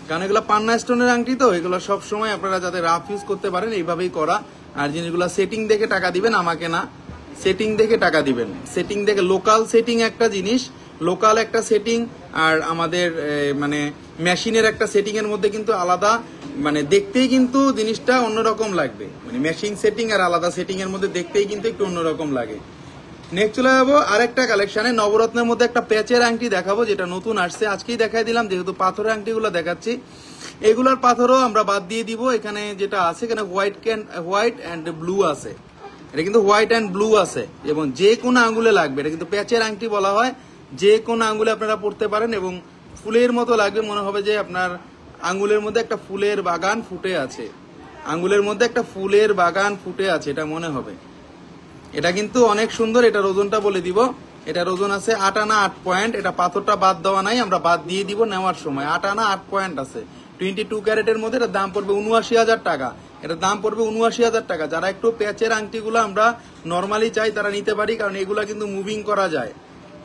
কারণ এগুলো পান্না স্টোনের আংটি, তো এগুলো সবসময় আপনারা যাতে রাফ ইউজ করতে পারেন, এইভাবেই করা। আর জিনিসগুলো সেটিং দেখে টাকা দিবেন, আমাকে না, সেটিং দেখে টাকা দিবেন। সেটিং দেখে, লোকাল সেটিং একটা জিনিস, লোকাল একটা সেটিং আর আমাদের মানে মেশিনের একটা সেটিং এর মধ্যে কিন্তু আলাদা, মানে দেখতেই কিন্তু জিনিসটা অন্যরকম লাগবে। মানে মেশিন সেটিং আর আলাদা সেটিং এর মধ্যে দেখতেই কিন্তু একটু অন্যরকম লাগে। নেক্সট চলে যাবো আরেকটা কালেকশনে। নবরত্নের মধ্যে একটা প্যাচের আংটি দেখাবো, যেটা নতুন আসছে, আজকেই দেখাই দিলাম, যেহেতু পাথরের আংটিগুলো দেখাচ্ছি। এগুলোর পাথরও আমরা বাদ দিয়ে দিব। এখানে যেটা আছে, এখানে হোয়াইট অ্যান্ড ব্লু আছে। এটা কিন্তু হোয়াইট অ্যান্ড ব্লু আছে, এবং যে কোনো আঙ্গুলে লাগবে। এটা কিন্তু প্যাচের আংটি বলা হয়। যে কোনো আঙ্গুলে আপনারা পড়তে পারেন, এবং ফুলের মতো লাগবে, মনে হবে যে আপনার আঙ্গুলের মধ্যে একটা ফুলের বাগান ফুটে আছে, আঙ্গুলের মধ্যে একটা ফুলের বাগান ফুটে আছে, এটা মনে হবে। এটা কিন্তু অনেক সুন্দর। এটার ওজনটা বলে দিব। এটার ওজন আছে 8 আনা 8 পয়েন্ট। এটা পাথরটা বাদ দেওয়া নাই, আমরা বাদ দিয়ে দিব নেওয়ার সময়। 8 আনা 8 পয়েন্ট আছে 22 ক্যারেটের মধ্যে। এটার দাম পড়বে 79,000 টাকা। এটার দাম পড়বে 79,000 টাকা। যারা একটু প্যাচের আংটিগুলো আমরা নর্মালি চাই তারা নিতে পারি, কারণ এগুলা কিন্তু মুভিং করা যায়।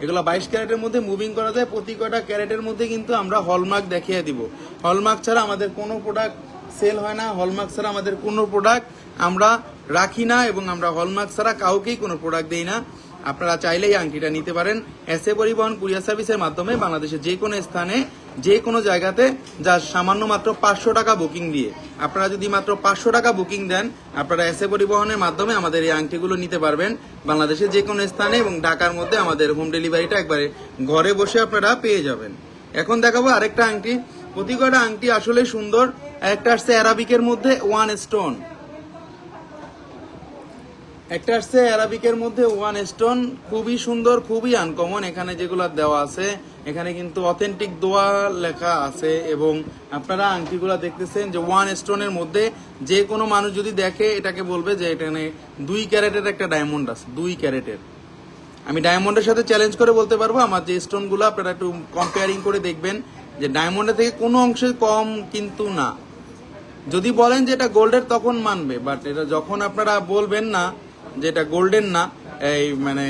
এগুলা 22 ক্যারেটের মধ্যে মুভিং করা যায়। প্রতি কয়টা ক্যারেটের মধ্যে কিন্তু আমরা হলমার্ক দেখিয়ে দিব। হলমার্ক ছাড়া আমাদের কোনো প্রোডাক্ট সেল হয় না, হলমার্ক ছাড়া আমাদের কোনো প্রোডাক্ট আমরা রাখি না, এবং আমরা হলমার্ক ছাড়া কাউকেই কোনো প্রোডাক্ট দেই না। আপনারা চাইলেই আংটিটা নিতে পারেন এসএ পরিবহন কুরিয়ার সার্ভিসের মাধ্যমে বাংলাদেশের যে কোনো স্থানে যে কোনো জায়গাতে, যা সামান্য মাত্র 500 টাকা বুকিং দিয়ে। আপনারা যদি মাত্র 500 টাকা বুকিং দেন, আপনারা এসএ পরিবহনের মাধ্যমে আমাদের এই আংটিগুলো নিতে পারবেন বাংলাদেশের যে কোনো স্থানে, এবং ঢাকার মধ্যে আমাদের হোম ডেলিভারিটা একবারে ঘরে বসে আপনারা পেয়ে যাবেন। এখন দেখাবো আরেকটা আংটি। প্রতি কয়টা আংটি আসলে সুন্দর। একটা আসছে অ্যারাবিকের মধ্যে 1 স্টোন, একটা আসছে অ্যারাবিকের মধ্যে 1 স্টোন, খুবই সুন্দর, খুবই আনকমন। এখানে যেগুলো দেওয়া আছে, এখানে কিন্তু অথেন্টিক দোয়া লেখা আছে, এবং আপনারা আংটিগুলো দেখতেছেন যে 1 স্টোনের মধ্যে যে কোনো মানুষ যদি দেখে এটাকে বলবে যে এখানে 2 ক্যারেটের একটা ডায়মন্ড আছে। 2 ক্যারেটের আমি ডায়মন্ডের সাথে চ্যালেঞ্জ করে বলতে পারবো, আমার যে স্টোনগুলো আপনারা একটু কম্পেয়ারিং করে দেখবেন যে ডায়মন্ডের থেকে কোনো অংশে কম কিন্তু না। যদি বলেন যে এটা গোল্ডের তখন মানবে, বাট এটা যখন আপনারা বলবেন না যে এটা গোল্ডের না, এই মানে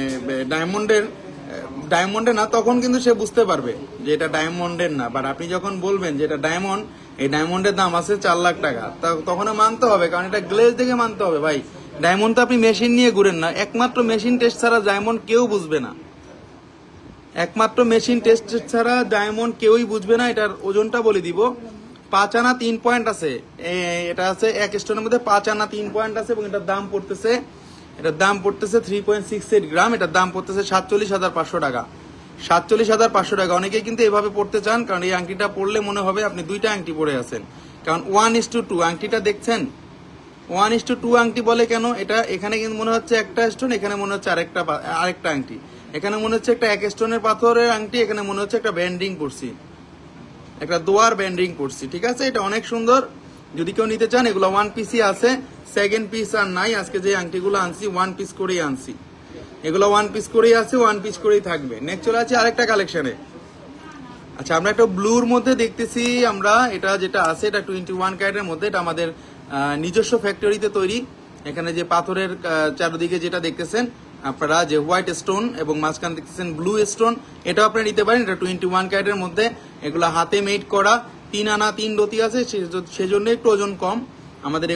ডায়মন্ডের না, তখন কিন্তু সে বুঝতে পারবে যে এটা ডায়মন্ডের না। বাট আপনি যখন বলবেন যে এটা ডায়মন্ড, এই ডায়মন্ডের দাম আছে 4 লাখ টাকা, তখন মানতে হবে, কারণ এটা গ্লেজ দেখে মানতে হবে। ভাই ডায়মন্ড তো আপনি মেশিন নিয়ে ঘুরেন না, একমাত্র মেশিন টেস্ট ছাড়া ডায়মন্ড কেউ বুঝবে না। একমাত্র মেশিন টেস্ট ছাড়া ডায়মন্ড কেউই বুঝবে না। এটার ওজনটা বলে দিব, 5 আনা 3 পয়েন্ট আছে। এটা আছে 1 স্টোনের মধ্যে 5 আনা 3 পয়েন্ট আছে, এবং এটার দাম পড়তেছে 3.68 গ্রাম। এটার দাম পড়তেছে 47,500 টাকা। 47,500 টাকা। অনেকেই কিন্তু এভাবে পড়তে চান, কারণ এই আংটিটা পড়লে মনে হবে আপনি 2টা আংটি পরে আছেন, কারণ 1:2 আংটিটা দেখছেন। 1:2 আংটি বলে কেন? এটা এখানে কিন্তু মনে হচ্ছে একটা স্টোন, এখানে মনে হচ্ছে আরেকটা আংটি। এখানে মনে হচ্ছে একটা 1 স্টোনের পাথরের আংটি, এখানে মনে হচ্ছে একটা ব্যান্ডিং করছি, একটা দোয়ার ব্যান্ডিং করছি। ঠিক আছে, এটা অনেক সুন্দর। যদি কেউ নিতে চান, এগুলো 1 পিসই আছে, 2nd পিস আর নাই। আজকে যে আংটিগুলো আনছি 1 পিস করেই আনছি, এগুলো 1 পিস করেই আছে, 1 পিস করেই থাকবে। নেক্সট চলে আছে আরেকটা কালেকশনে। আচ্ছা, আমরা একটা ব্লুর মধ্যে দেখতেছি। আমরা এটা যেটা আছে এটা 21 ক্যারেটের মধ্যে, এটা আমাদের নিজস্ব ফ্যাক্টরিতে তৈরি। এখানে যে পাথরের চারদিকে যেটা দেখতেছেন আপনারা, যে হোয়াইট স্টোন এবং মাঝখান দেখতেছেন ব্লু স্টোন, এটাও আপনারা নিতে পারেন। এটা 21 ক্যারেটের মধ্যে, এগুলো হাতে মেড করা। 3 আনা 3 রতি আছে, সেজন্য একটু ওজন কম। আমাদের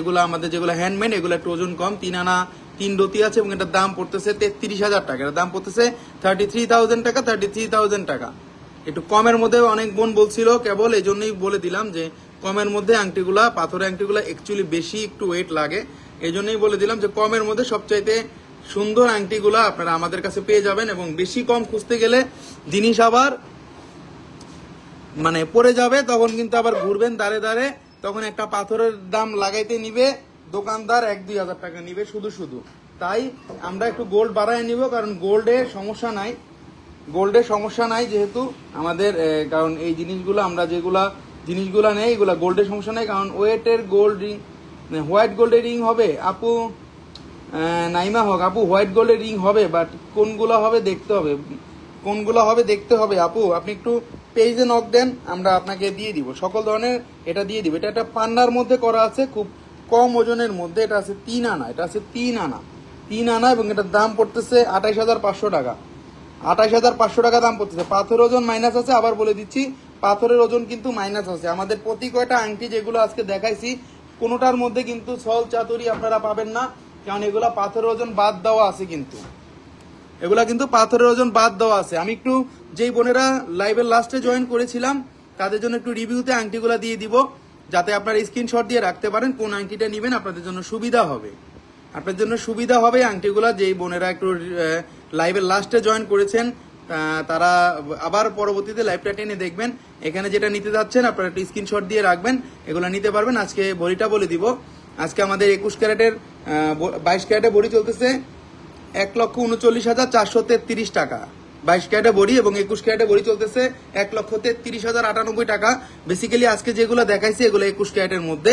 যেগুলো হ্যান্ডমেড, এগুলো একটু ওজন কম। 3 আনা 3 রতি আছে, এবং এটার দাম পড়তেছে 33,000 টাকা। এটার দাম পড়তেছে 33,000 টাকা। 33,000 টাকা একটু কমের মধ্যে। অনেক বোন বলছিল, কেবল এই জন্যই বলে দিলাম যে কমের মধ্যে আংটিগুলা, পাথরের আংটিগুলা অ্যাকচুয়ালি বেশি একটু ওয়েট লাগে, এই জন্যই বলে দিলাম যে কমের মধ্যে সবচাইতে সুন্দর আংটিগুলা আপনারা আমাদের কাছে পেয়ে যাবেন। এবং বেশি কম খুঁজতে গেলে জিনিস আবার মানে পড়ে যাবে, তখন কিন্তু আবার ঘুরবেন দাঁড়ে দাঁড়ে, তখন একটা পাথরের দাম লাগাইতে নিবে দোকানদার 1-2 হাজার টাকা নিবে শুধু। তাই আমরা একটু গোল্ড বাড়ায় নিব, কারণ গোল্ডে সমস্যা নাই যেহেতু আমাদের, কারণ এই জিনিসগুলো আমরা জিনিসগুলো নেই, এগুলা গোল্ডের সমস্যা নাই, কারণ ওয়েটের গোল্ড রিং, হোয়াইট গোল্ডের রিং হবে আপু, নাইমা হোক আপু, হোয়াইট গোল্ডের রিং হবে, বাট কোনগুলো হবে দেখতে হবে আপু। আপনি একটু পেজে নক দেন, আমরা আপনাকে দিয়ে দিব সকল ধরনের, এটা দিয়ে দিব। এটা একটা পান্নার মধ্যে করা আছে, খুব কম ওজনের মধ্যে। এটা আছে 3 আনা, এবং এটার দাম পড়তেছে 28,500 টাকা। 28,500 টাকা দাম পড়তেছে। পাথরের ওজন মাইনাস আছে, আবার বলে দিচ্ছি পাথরের ওজন কিন্তু মাইনাস আছে। আমাদের প্রতি কয়টা আংটি যেগুলো আজকে দেখাইছি, কোনোটার মধ্যে কিন্তু ছল চাতুরি আপনারা পাবেন না, কারণ এগুলা পাথরের ওজন বাদ দেওয়া আছে। কিন্তু এগুলা কিন্তু পাথরের ওজন বাদ দেওয়া আছে। আমি একটু যেই বোনেরা লাইভের লাস্টে জয়েন করেছিলাম তাদের জন্য একটু রিভিউতে আংটিগুলা দিয়ে দিব, যাতে আপনারা স্ক্রিনশট দিয়ে রাখতে পারেন কোন আংটিটা নেবেন, আপনাদের জন্য সুবিধা হবে। আংটিগুলা যেই বোনেরা একটু লাইভের লাস্টে জয়েন করেছেন তারা আবার পরবর্তীতে লাইভটা টেনে দেখবেন। এখানে যেটা নিতে যাচ্ছেন আপনারা একটু স্ক্রিনশট দিয়ে রাখবেন, এগুলো নিতে পারবেন। আজকে বড়িটা বলে দিব। আজকে আমাদের 21 ক্যারেটের 22 ক্যারেটের বড়ি চলতেছে 1,39,433 টাকা। 22 ক্যারেটের বড়ি এবং 21 ক্যারেটের বড়ি চলতেছে 1,33,098 টাকা। বেসিক্যালি আজকে যেগুলো দেখাইছি এগুলো 21 ক্যারেটের মধ্যে,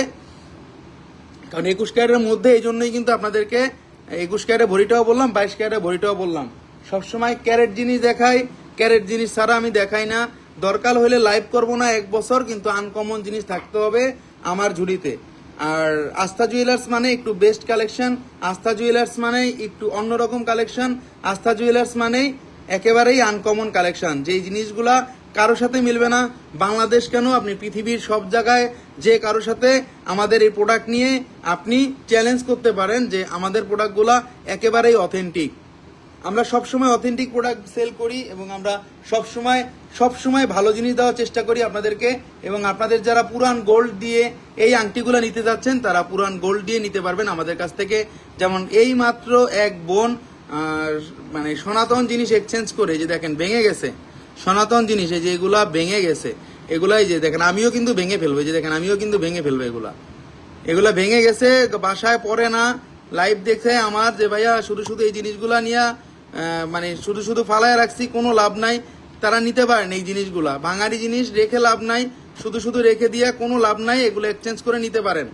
কারণ 21 ক্যারেটের মধ্যে এই জন্যই কিন্তু আপনাদেরকে 21 ক্যারেটের ভরিটাও বললাম, 22 ক্যারেটের ভরিটাও বললাম। সবসময় ক্যারেট জিনিস দেখাই, ক্যারেট জিনিস ছাড়া আমি দেখাই না। দরকার হলে লাইভ করব না 1 বছর, কিন্তু আনকমন জিনিস থাকতে হবে আমার ঝুড়িতে। আর আস্থা জুয়েলার্স মানে একটু বেস্ট কালেকশন, আস্থা জুয়েলার্স মানে একটু অন্যরকম কালেকশন, আস্থা জুয়েলার্স মানে একেবারেই আনকমন কালেকশন। যেই জিনিসগুলা কারোর সাথে মিলবে না, বাংলাদেশ কেন আপনি পৃথিবীর সব জায়গায় যে কারোর সাথে আমাদের এই প্রোডাক্ট নিয়ে আপনি চ্যালেঞ্জ করতে পারেন যে আমাদের প্রোডাক্টগুলা একেবারেই অথেন্টিক। আমরা সবসময় অথেন্টিক প্রোডাক্ট সেল করি এবং আমরা সবসময় ভালো জিনিস দেওয়ার চেষ্টা করি আপনাদেরকে। এবং আপনাদের যারা পুরান গোল্ড দিয়ে এই আংটিগুলো নিতে যাচ্ছেন, তারা পুরান গোল্ড দিয়ে নিতে পারবেন আমাদের কাছ থেকে। যেমন এই মাত্র এক বোন মানে সনাতন জিনিস এক্সচেঞ্জ করে, যে দেখেন ভেঙে গেছে সনাতন জিনিস, এই যে এগুলা ভেঙে গেছে, এগুলাই যে দেখেন আমিও কিন্তু ভেঙে ফেলবো, যে দেখেন আমিও কিন্তু ভেঙে ফেলবো। এগুলা ভেঙে গেছে, বাসায় পরে না, লাইভ দেখে আমার যে ভাইয়া শুধু এই জিনিসগুলা নিয়ে মানে শুধু ফালায় রাখছি, কোনো লাভ নাই। তারা নিতে পারেন এই জিনিসগুলা, ভাঙারি জিনিস রেখে লাভ নাই, শুধু রেখে দিয়ে কোনো লাভ নাই। এগুলো এক্সচেঞ্জ করে নিতে পারেন,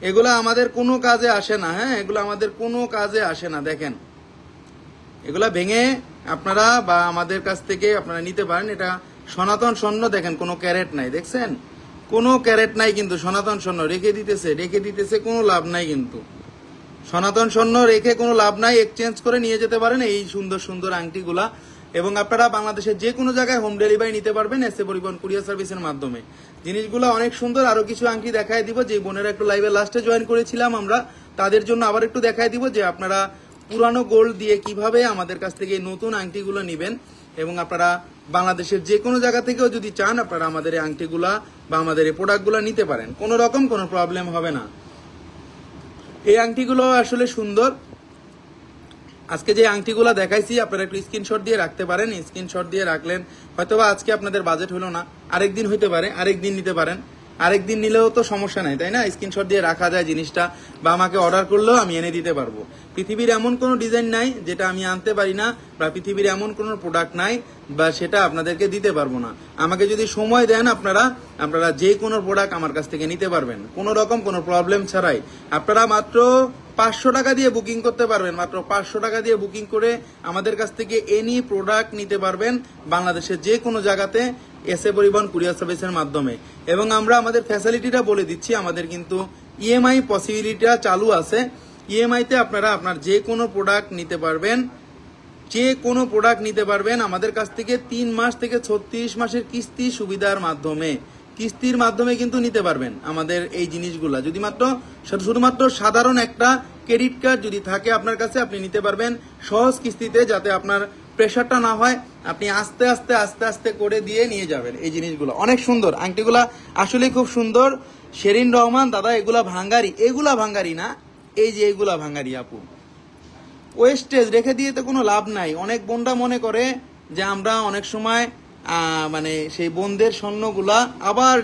এগুলা আমাদের কোনো কাজে আসে না। হ্যাঁ, এগুলো আমাদের কোনো কাজে আসে না। দেখেন এগুলা ভেঙে আপনারা বা আমাদের কাছ থেকে আপনারা নিতে পারেন। এটা সনাতন স্বর্ণ, দেখেন কোনো ক্যারেট নাই, দেখছেন কোনো ক্যারেট নাই, কিন্তু সনাতন স্বর্ণ রেখে দিতেছে কোনো লাভ নাই। কিন্তু সনাতন স্বর্ণ রেখে কোনো লাভ নাই, এক্সচেঞ্জ করে নিয়ে যেতে পারেন এই সুন্দর আংটিগুলা। এবং আপনারা বাংলাদেশের যে কোনো জায়গায় হোম ডেলিভারি নিতে পারবেন এসএ পরিবহন কুরিয়ার সার্ভিসের মাধ্যমে। জিনিসগুলো অনেক সুন্দর। আরো কিছু আংটি দেখায় দিব, যে বোনেরা একটু লাইভে লাস্টে জয়েন করেছিলাম আমরা, তাদের জন্য আবার একটু দেখায় দিব যে আপনারা পুরানো গোল্ড দিয়ে কিভাবে আমাদের কাছ থেকে এই নতুন আংটিগুলো নিবেন। এবং আপনারা বাংলাদেশের যে কোনো জায়গা থেকেও যদি চান, আপনারা আমাদের এই আংটিগুলা বা আমাদের এই প্রোডাক্টগুলো নিতে পারেন, কোনো রকম কোনো প্রবলেম হবে না। এই আংটিগুলো আসলে সুন্দর। আজকে যে আংটিগুলো দেখাইছি আপনারা একটু স্ক্রিনশট দিয়ে রাখতে পারেন। স্ক্রিনশট দিয়ে রাখলেন, হয়তোবা আজকে আপনাদের বাজেট হলো না, আরেকদিন হইতে পারে, আরেকদিন নিতে পারেন। আরেকদিন নিলেও তো সমস্যা নাই, তাই না? স্ক্রিনশট দিয়ে রাখা যায় জিনিসটা, বা আমাকে অর্ডার করলেও আমি এনে দিতে পারবো। পৃথিবীর এমন কোনো ডিজাইন নাই যেটা আমি আনতে পারি না, বা পৃথিবীর এমন কোনো প্রোডাক্ট নাই বা সেটা আপনাদেরকে দিতে পারবো না। আমাকে যদি সময় দেন আপনারা যে কোনো প্রোডাক্ট আমার কাছ থেকে নিতে পারবেন, কোনো রকম কোনো প্রবলেম ছাড়াই। আপনারা মাত্র 500 টাকা দিয়ে বুকিং করতে পারবেন, মাত্র 500 টাকা দিয়ে বুকিং করে আমাদের কাছ থেকে এনি প্রোডাক্ট নিতে পারবেন বাংলাদেশের যে কোনো জায়গাতে এসএ পরিবহন কুরিয়ার সার্ভিসের মাধ্যমে। এবং আমরা আমাদের ফ্যাসিলিটিটা বলে দিচ্ছি, আমাদের কিন্তু ইএমআই পসিবিলিটিটা চালু আছে। ইএমআইতে আপনারা আপনার যে কোনো প্রোডাক্ট নিতে পারবেন, আমাদের কাছ থেকে 3 মাস থেকে 36 মাসের কিস্তি সুবিধার মাধ্যমে, কিস্তির মাধ্যমে কিন্তু নিতে পারবেন আমাদের এই জিনিসগুলা। যদি শুধুমাত্র সাধারণ একটা ক্রেডিট কার্ড যদি থাকে আপনার কাছে, আপনি নিতে পারবেন সহজ কিস্তিতে, যাতে আপনার প্রেশারটা না হয়, আপনি আস্তে আস্তে করে দিয়ে নিয়ে যাবেন। এই জিনিসগুলো অনেক সুন্দর, আংটিগুলা আসলে খুব সুন্দর। শেরিন রহমান দাদা, এগুলা ভাঙ্গারি না, এই যে এগুলা ভাঙ্গারি আপু, ওয়েস্টেজ রেখে দিয়ে তো কোনো লাভ নাই। অনেক বোনরা মনে করে যে আমরা অনেক সময় মানে সেই বোনদের স্বর্ণগুলা আবার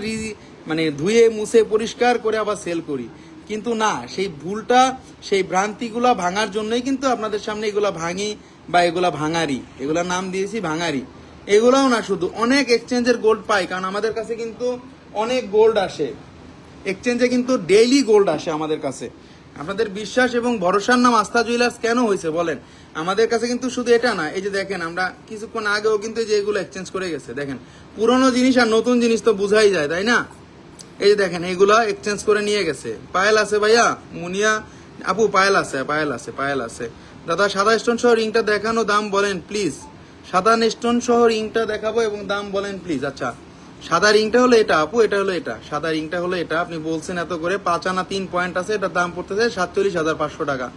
মানে ধুয়ে মুছে পরিষ্কার করে আবার সেল করি, কিন্তু না, সেই ভুলটা, সেই ভ্রান্তিগুলা ভাঙার জন্যই কিন্তু আপনাদের সামনে এগুলা ভাঙি, বা এগুলা ভাঙারি, এগুলা নাম দিয়েছি ভাঙারি। এগুলাও না, শুধু অনেক এক্সচেঞ্জের গোল্ড পাই, কারণ আমাদের কাছে কিন্তু অনেক গোল্ড আসে, এক্সচেঞ্জে কিন্তু ডেইলি গোল্ড আসে আমাদের কাছে। আপনাদের বিশ্বাস এবং ভরসার নাম আস্থা জুয়েলার্স কেন হয়েছে বলেন? আমাদের কাছে কিন্তু শুধু এটা না, এই যে দেখেন আমরা কিছুক্ষণ আগেও কিন্তু যে এগুলো এক্সচেঞ্জ করে গেছে, দেখেন পুরনো জিনিস আর নতুন জিনিস তো বুঝাই যায়, তাই না? এই যে দেখেন এগুলা এক্সচেঞ্জ করে নিয়ে গেছে। পায়েল আছে ভাইয়া, মুনিয়া আপু, পায়েল আছে। দাদা সাদা স্টোন সহ রিংটা দেখানো, দাম বলেন প্লিজ। সাদা স্টোন সহ রিংটা দেখাবো এবং দাম বলেন প্লিজ। আচ্ছা, সাদা রিংটা হলো এটা আপু, এটা হলো এটা, সাদা রিংটা হলো এটা। আপনি বলছেন এত করে, 5 আনা 3 পয়েন্ট আছে, এটার দাম পড়তেছে 47,500 টাকা।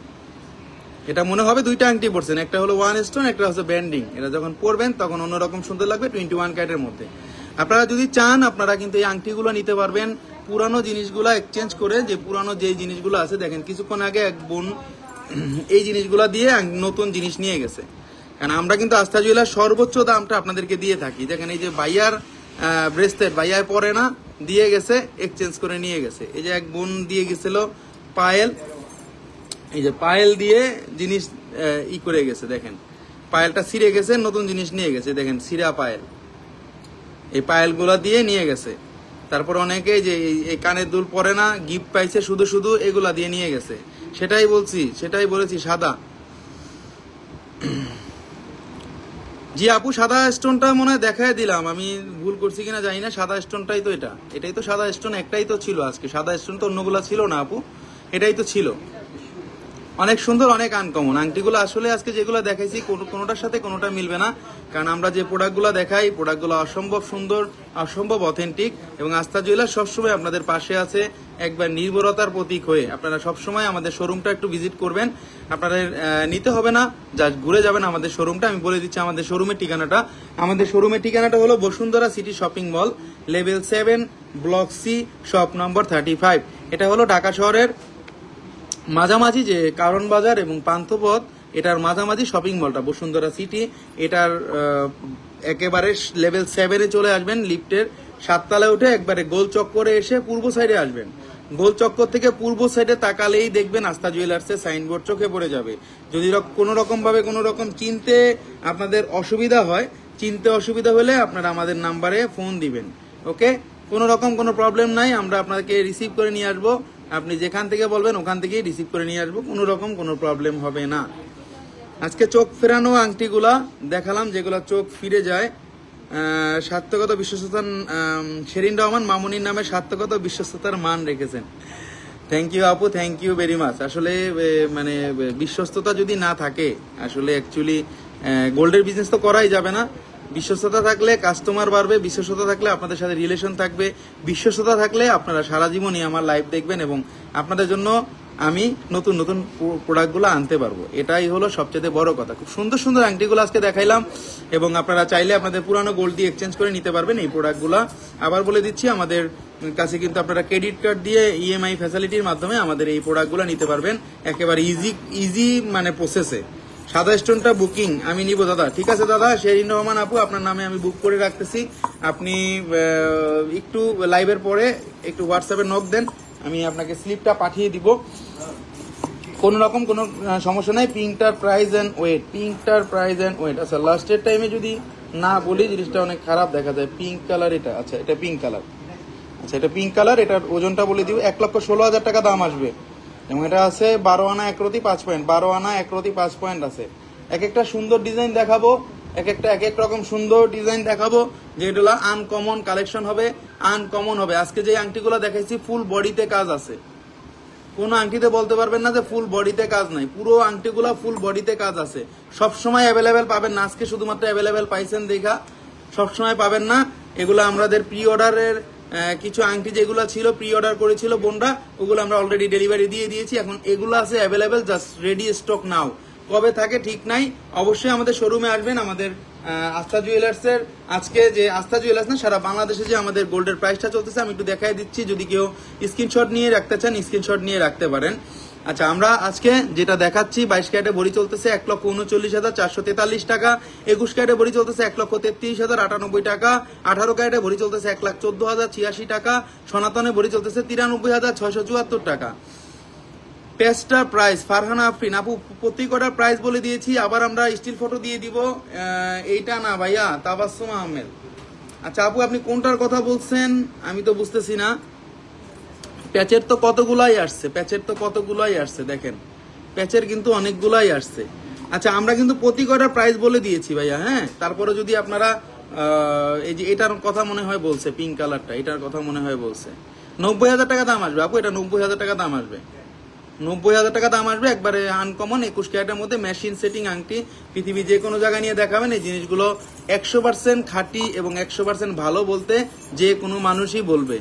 এটা মনে হবে দুইটা আংটি পড়ছেন, একটা হলো 1 স্টোন, একটা হচ্ছে ব্যান্ডিং। এটা যখন পরবেন তখন অন্যরকম সুন্দর লাগবে, 21 ক্যারেটের মধ্যে। আপনারা যদি চান আপনারা কিন্তু এই আংটিগুলো নিতে পারবেন পুরানো জিনিসগুলো এক্সচেঞ্জ করে। যে পুরানো যে জিনিসগুলো আছে, দেখেন কিছুক্ষণ আগে এক বোন এই জিনিসগুলো দিয়ে নতুন জিনিস নিয়ে গেছে। কারণ আমরা কিন্তু আস্থা জুয়েলার সর্বোচ্চ দামটা আপনাদেরকে দিয়ে থাকি। দেখেন এই যে ভাইয়ার ব্রেসলেট, ভাইয়ায় পরে না, দিয়ে গেছে, এক্সচেঞ্জ করে নিয়ে গেছে। এই যে এক বোন দিয়ে গেছিল পায়েল, এই যে পায়েল দিয়ে জিনিস করে গেছে, দেখেন পায়েলটা ছিঁড়ে গেছে, নতুন জিনিস নিয়ে গেছে, দেখেন ছিঁড়া পায়েল, এই পায়েলগুলা দিয়ে নিয়ে গেছে। তারপর অনেকে যে এই কানের দুল পরে না, গিফট পাইছে শুধু এগুলা দিয়ে নিয়ে গেছে। সেটাই বলেছি সাদা। জি আপু, সাদা স্টোনটা মনে হয় দেখাই দিলাম, আমি ভুল করছি কিনা জানি না। সাদা স্টোনটাই তো এটাই তো সাদা স্টোন, একটাই তো ছিল আজকে। সাদা স্টোন তো অন্যগুলা ছিল না আপু, এটাই তো ছিল। অনেক সুন্দর, অনেক আনকমন আংটিগুলো। আসলে আজকে যেগুলো দেখাইছি কোনোটার সাথে কোনোটা মিলবে না, কারণ আমরা যে প্রোডাক্টগুলো দেখাই প্রোডাক্টগুলো অসম্ভব সুন্দর, অসম্ভব অথেন্টিক। এবং আস্থা জুয়েলার্স সবসময় আপনাদের পাশে আছে, একবার নির্ভরতার প্রতীক হয়ে। আপনারা সবসময় আমাদের শোরুমটা একটু ভিজিট করবেন, আপনাদের নিতে হবে না, জাস্ট ঘুরে যাবেন আমাদের শোরুমটা। আমি বলে দিচ্ছি আমাদের শোরুমের ঠিকানাটা। আমাদের শোরুমের ঠিকানাটা হলো Bashundhara city shopping mall, level 7, block C, shop number 35। এটা হলো ঢাকা শহরের মাঝামাঝি যে কারণ বাজার এবং পান্থপথ, এটার মাঝামাঝি শপিং মলটা বসুন্ধরা সিটি। এটার একেবারে লেভেল 7-এ চলে আসবেন, লিফটের 7 তলায় উঠে একবারে গোল চক্করে এসে পূর্ব সাইডে আসবেন। গোল চক্কর থেকে পূর্ব সাইডে তাকালেই দেখবেন আস্থা জুয়েলার্সের সাইনবোর্ড চোখে পড়ে যাবে। যদি কোনো রকম ভাবে কোনো রকম চিনতে আপনাদের অসুবিধা হয়, চিনতে অসুবিধা হলে আপনারা আমাদের নাম্বারে ফোন দিবেন। ওকে, কোনো রকম কোনো প্রবলেম নাই, আমরা আপনাকে রিসিভ করে নিয়ে আসবো। আপনি যেখান থেকে বলবেন ওখান থেকেই রিসিভ করে নিয়ে আসবো, কোনো রকম কোনো প্রবলেম হবে না। আজকে চোখ ফেরানো আংটিগুলা দেখালাম, যেগুলো চোখ ফিরে যায়। সার্থকতা বিশ্বস্ততা, শেরিন রহমান মামুনির নামে সার্থকতা বিশ্বস্ততার মান রেখেছেন। থ্যাংক ইউ আপু, থ্যাংক ইউ ভেরি মাচ। আসলে মানে বিশ্বস্ততা যদি না থাকে, আসলে অ্যাকচুয়ালি গোল্ডের বিজনেস তো করাই যাবে না। বিশ্বস্ততা থাকলে কাস্টমার বাড়বে, বিশ্বস্ততা থাকলে আপনাদের সাথে রিলেশন থাকবে, বিশ্বস্ততা থাকলে আপনারা সারা জীবনই আমার লাইভ দেখবেন এবং আপনাদের জন্য আমি নতুন নতুন প্রোডাক্টগুলো আনতে পারবো। এটাই হলো সবচেয়ে বড় কথা। খুব সুন্দর সুন্দর আংটিগুলো আজকে দেখাইলাম এবং আপনারা চাইলে আপনাদের পুরানো গোল্ড দিয়ে এক্সচেঞ্জ করে নিতে পারবেন এই প্রোডাক্টগুলো। আবার বলে দিচ্ছি, আমাদের কাছে কিন্তু আপনারা ক্রেডিট কার্ড দিয়ে ইএমআই ফ্যাসিলিটির মাধ্যমে আমাদের এই প্রোডাক্টগুলো নিতে পারবেন একেবারে ইজি মানে প্রসেসে। সাদা স্টোনটা বুকিং আমি নিব দাদা। ঠিক আছে দাদা, শেরিন রহমান আপু আপনার নামে আমি বুক করে রাখতেছি। আপনি একটু লাইভের পরে একটু হোয়াটসঅ্যাপে নক দেন, আমি আপনাকে স্লিপটা পাঠিয়ে দিব। কোনো রকম কোনো সমস্যা নাই। পিঙ্কটার প্রাইস অ্যান্ড ওয়েট, পিঙ্কটার প্রাইস অ্যান্ড ওয়েট। আচ্ছা, লাস্টের টাইমে যদি না বলি জিনিসটা অনেক খারাপ দেখা যায়। পিঙ্ক কালার এটা, আচ্ছা এটা পিঙ্ক কালার, আচ্ছা এটা পিঙ্ক কালার। এটার ওজনটা বলে দিব, 1,16,000 টাকা দাম আসবে। এবং এটা আছে 12 আনা 1 রতি 5 পয়েন্ট, 12 আনা 1 রতি 5 পয়েন্ট আছে। এক একটা সুন্দর ডিজাইন দেখাবো, এক এক রকম সুন্দর ডিজাইন দেখাবো, যেগুলো আনকমন কালেকশন হবে, আনকমন হবে। আজকে যে আংটিগুলো দেখাইছি ফুল বডিতে কাজ আছে, কোন আংটিতে বলতে পারবেন না যে ফুল বডিতে কাজ নাই। পুরো আংটিগুলো ফুল বডিতে কাজ আছে, সবসময় অ্যাভেলেবেল পাবেন না। আজকে শুধুমাত্র অ্যাভেলেবেল পাইছেন দেখা, সবসময় পাবেন না। এগুলো আমাদের প্রি অর্ডারের কিছু আংটি যেগুলো ছিল প্রি অর্ডার করেছিল বোনরা, ওগুলো আমরা অলরেডি ডেলিভারি দিয়ে দিয়েছি। এখন এগুলো আছে অ্যাভেলেবেল, জাস্ট রেডি স্টক নাও। কবে থাকে ঠিক নাই। অবশ্যই আমাদের শোরুমে আসবেন। আমাদের আস্থা জুয়েলার্সের আজকে যে আস্থা জুয়েলার্স না, সারা বাংলাদেশে যে আমাদের গোল্ডের প্রাইসটা চলতেছে আমি একটু দেখাই দিচ্ছি। যদি কেউ স্ক্রিনশট নিয়ে রাখতে চান স্ক্রিনশট নিয়ে রাখতে পারেন। আচ্ছা, আমরা আজকে যেটা দেখাচ্ছি 22 ক্যারেটে ভরি চলতেছে 1,39,443 টাকা, 21 ক্যারেটে ভরি চলতেছে 1,33,098 টাকা, 18 ক্যারেটে ভরি চলতেছে 1,14,086 টাকা, সনাতনে ভরি চলতেছে 93,674 টাকা। পেস্টার প্রাইস ফারহানা আফরিন আপু প্রত্যেকটার প্রাইস বলে দিয়েছি। আবার আমরা স্টিল ফটো দিয়ে দিব। এইটা না ভাইয়া, তাবাসসুম আহমেদ। আচ্ছা আপু, আপনি কোনটার কথা বলছেন আমি তো বুঝতেছি না। প্যাচের তো কতগুলাই আসছে, প্যাচের তো কতগুলাই আসছে, দেখেন প্যাচের কিন্তু অনেকগুলাই আসছে। আচ্ছা, আমরা কিন্তু প্রতি কয়টার প্রাইস বলে দিয়েছি ভাইয়া। হ্যাঁ, তারপরে যদি আপনারা এই যে এটার কথা মনে হয় বলছে, পিঙ্ক কালারটা, এটার কথা মনে হয় বলছে 90,000 টাকা দাম আসবে আপু। এটা 90,000 টাকা দাম আসবে, 90,000 টাকা দাম আসবে। একবারে আনকমন 21 ক্যারেটের মধ্যে মেশিন সেটিং আংটি। পৃথিবী যে কোনো জায়গায় নিয়ে দেখাবেন এই জিনিসগুলো 100% খাঁটি এবং 100% ভালো বলতে যে কোনো মানুষই বলবে।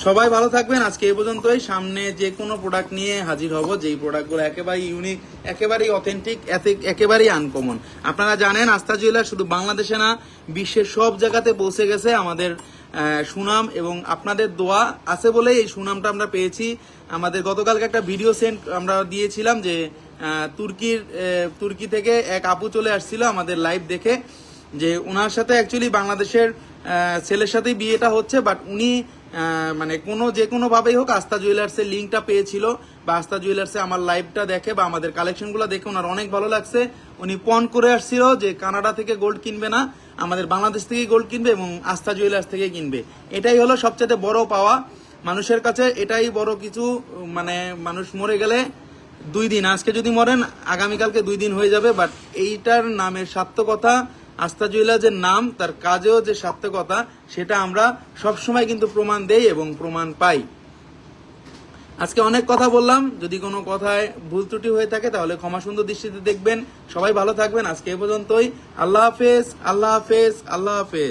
সবাই ভালো থাকবেন। আজকে এই পর্যন্তই। সামনে যে কোনো প্রোডাক্ট নিয়ে হাজির হব, যেই প্রোডাক্টগুলো একেবারেই ইউনিক, একেবারেই অথেন্টিক, একেবারেই আনকমন। আপনারা জানেন আস্থা জুয়েলার্স শুধু বাংলাদেশে না, বিশ্বের সব জায়গাতে পৌঁছে গেছে। আমাদের সুনাম এবং আপনাদের দোয়া আছে বলেই এই সুনামটা আমরা পেয়েছি। আমাদের গতকালকে একটা ভিডিও সেন্ড আমরা দিয়েছিলাম যে তুর্কি থেকে এক আপু চলে আসছিল আমাদের লাইভ দেখে, যে ওনার সাথে অ্যাকচুয়ালি বাংলাদেশের ছেলের সাথেই বিয়েটা হচ্ছে, বাট উনি মানে যে কোনো ভাবেই হোক আস্থা জুয়েলার্সের লিঙ্কটা পেয়েছিল বা আস্থা জুয়েলার্সে আমার লাইভটা দেখে বা আমাদের কালেকশনগুলো দেখে ওনার অনেক ভালো লাগছে। উনি পণ করে আসছিল যে কানাডা থেকে গোল্ড কিনবে না, আমাদের বাংলাদেশ থেকেই গোল্ড কিনবে এবং আস্থা জুয়েলার্স থেকে কিনবে। এটাই হলো সবচেয়ে বড় পাওয়া মানুষের কাছে, এটাই বড় কিছু। মানে মানুষ মরে গেলে 2 দিন, আজকে যদি মরেন আগামীকালকে 2 দিন হয়ে যাবে, বাট এইটার নামের সার্থকতা আস্থা জুয়েলার্সের নাম, তার কাজেও যে সার্থকতা, সেটা আমরা সবসময় কিন্তু প্রমাণ দেই এবং প্রমাণ পাই। আজকে অনেক কথা বললাম, যদি কোনো কথায় ভুল ত্রুটি হয়ে থাকে তাহলে ক্ষমা সুন্দর দৃষ্টিতে দেখবেন। সবাই ভালো থাকবেন। আজকে এ পর্যন্তই। আল্লাহ হাফেজ, আল্লাহ হাফেজ, আল্লাহ হাফেজ।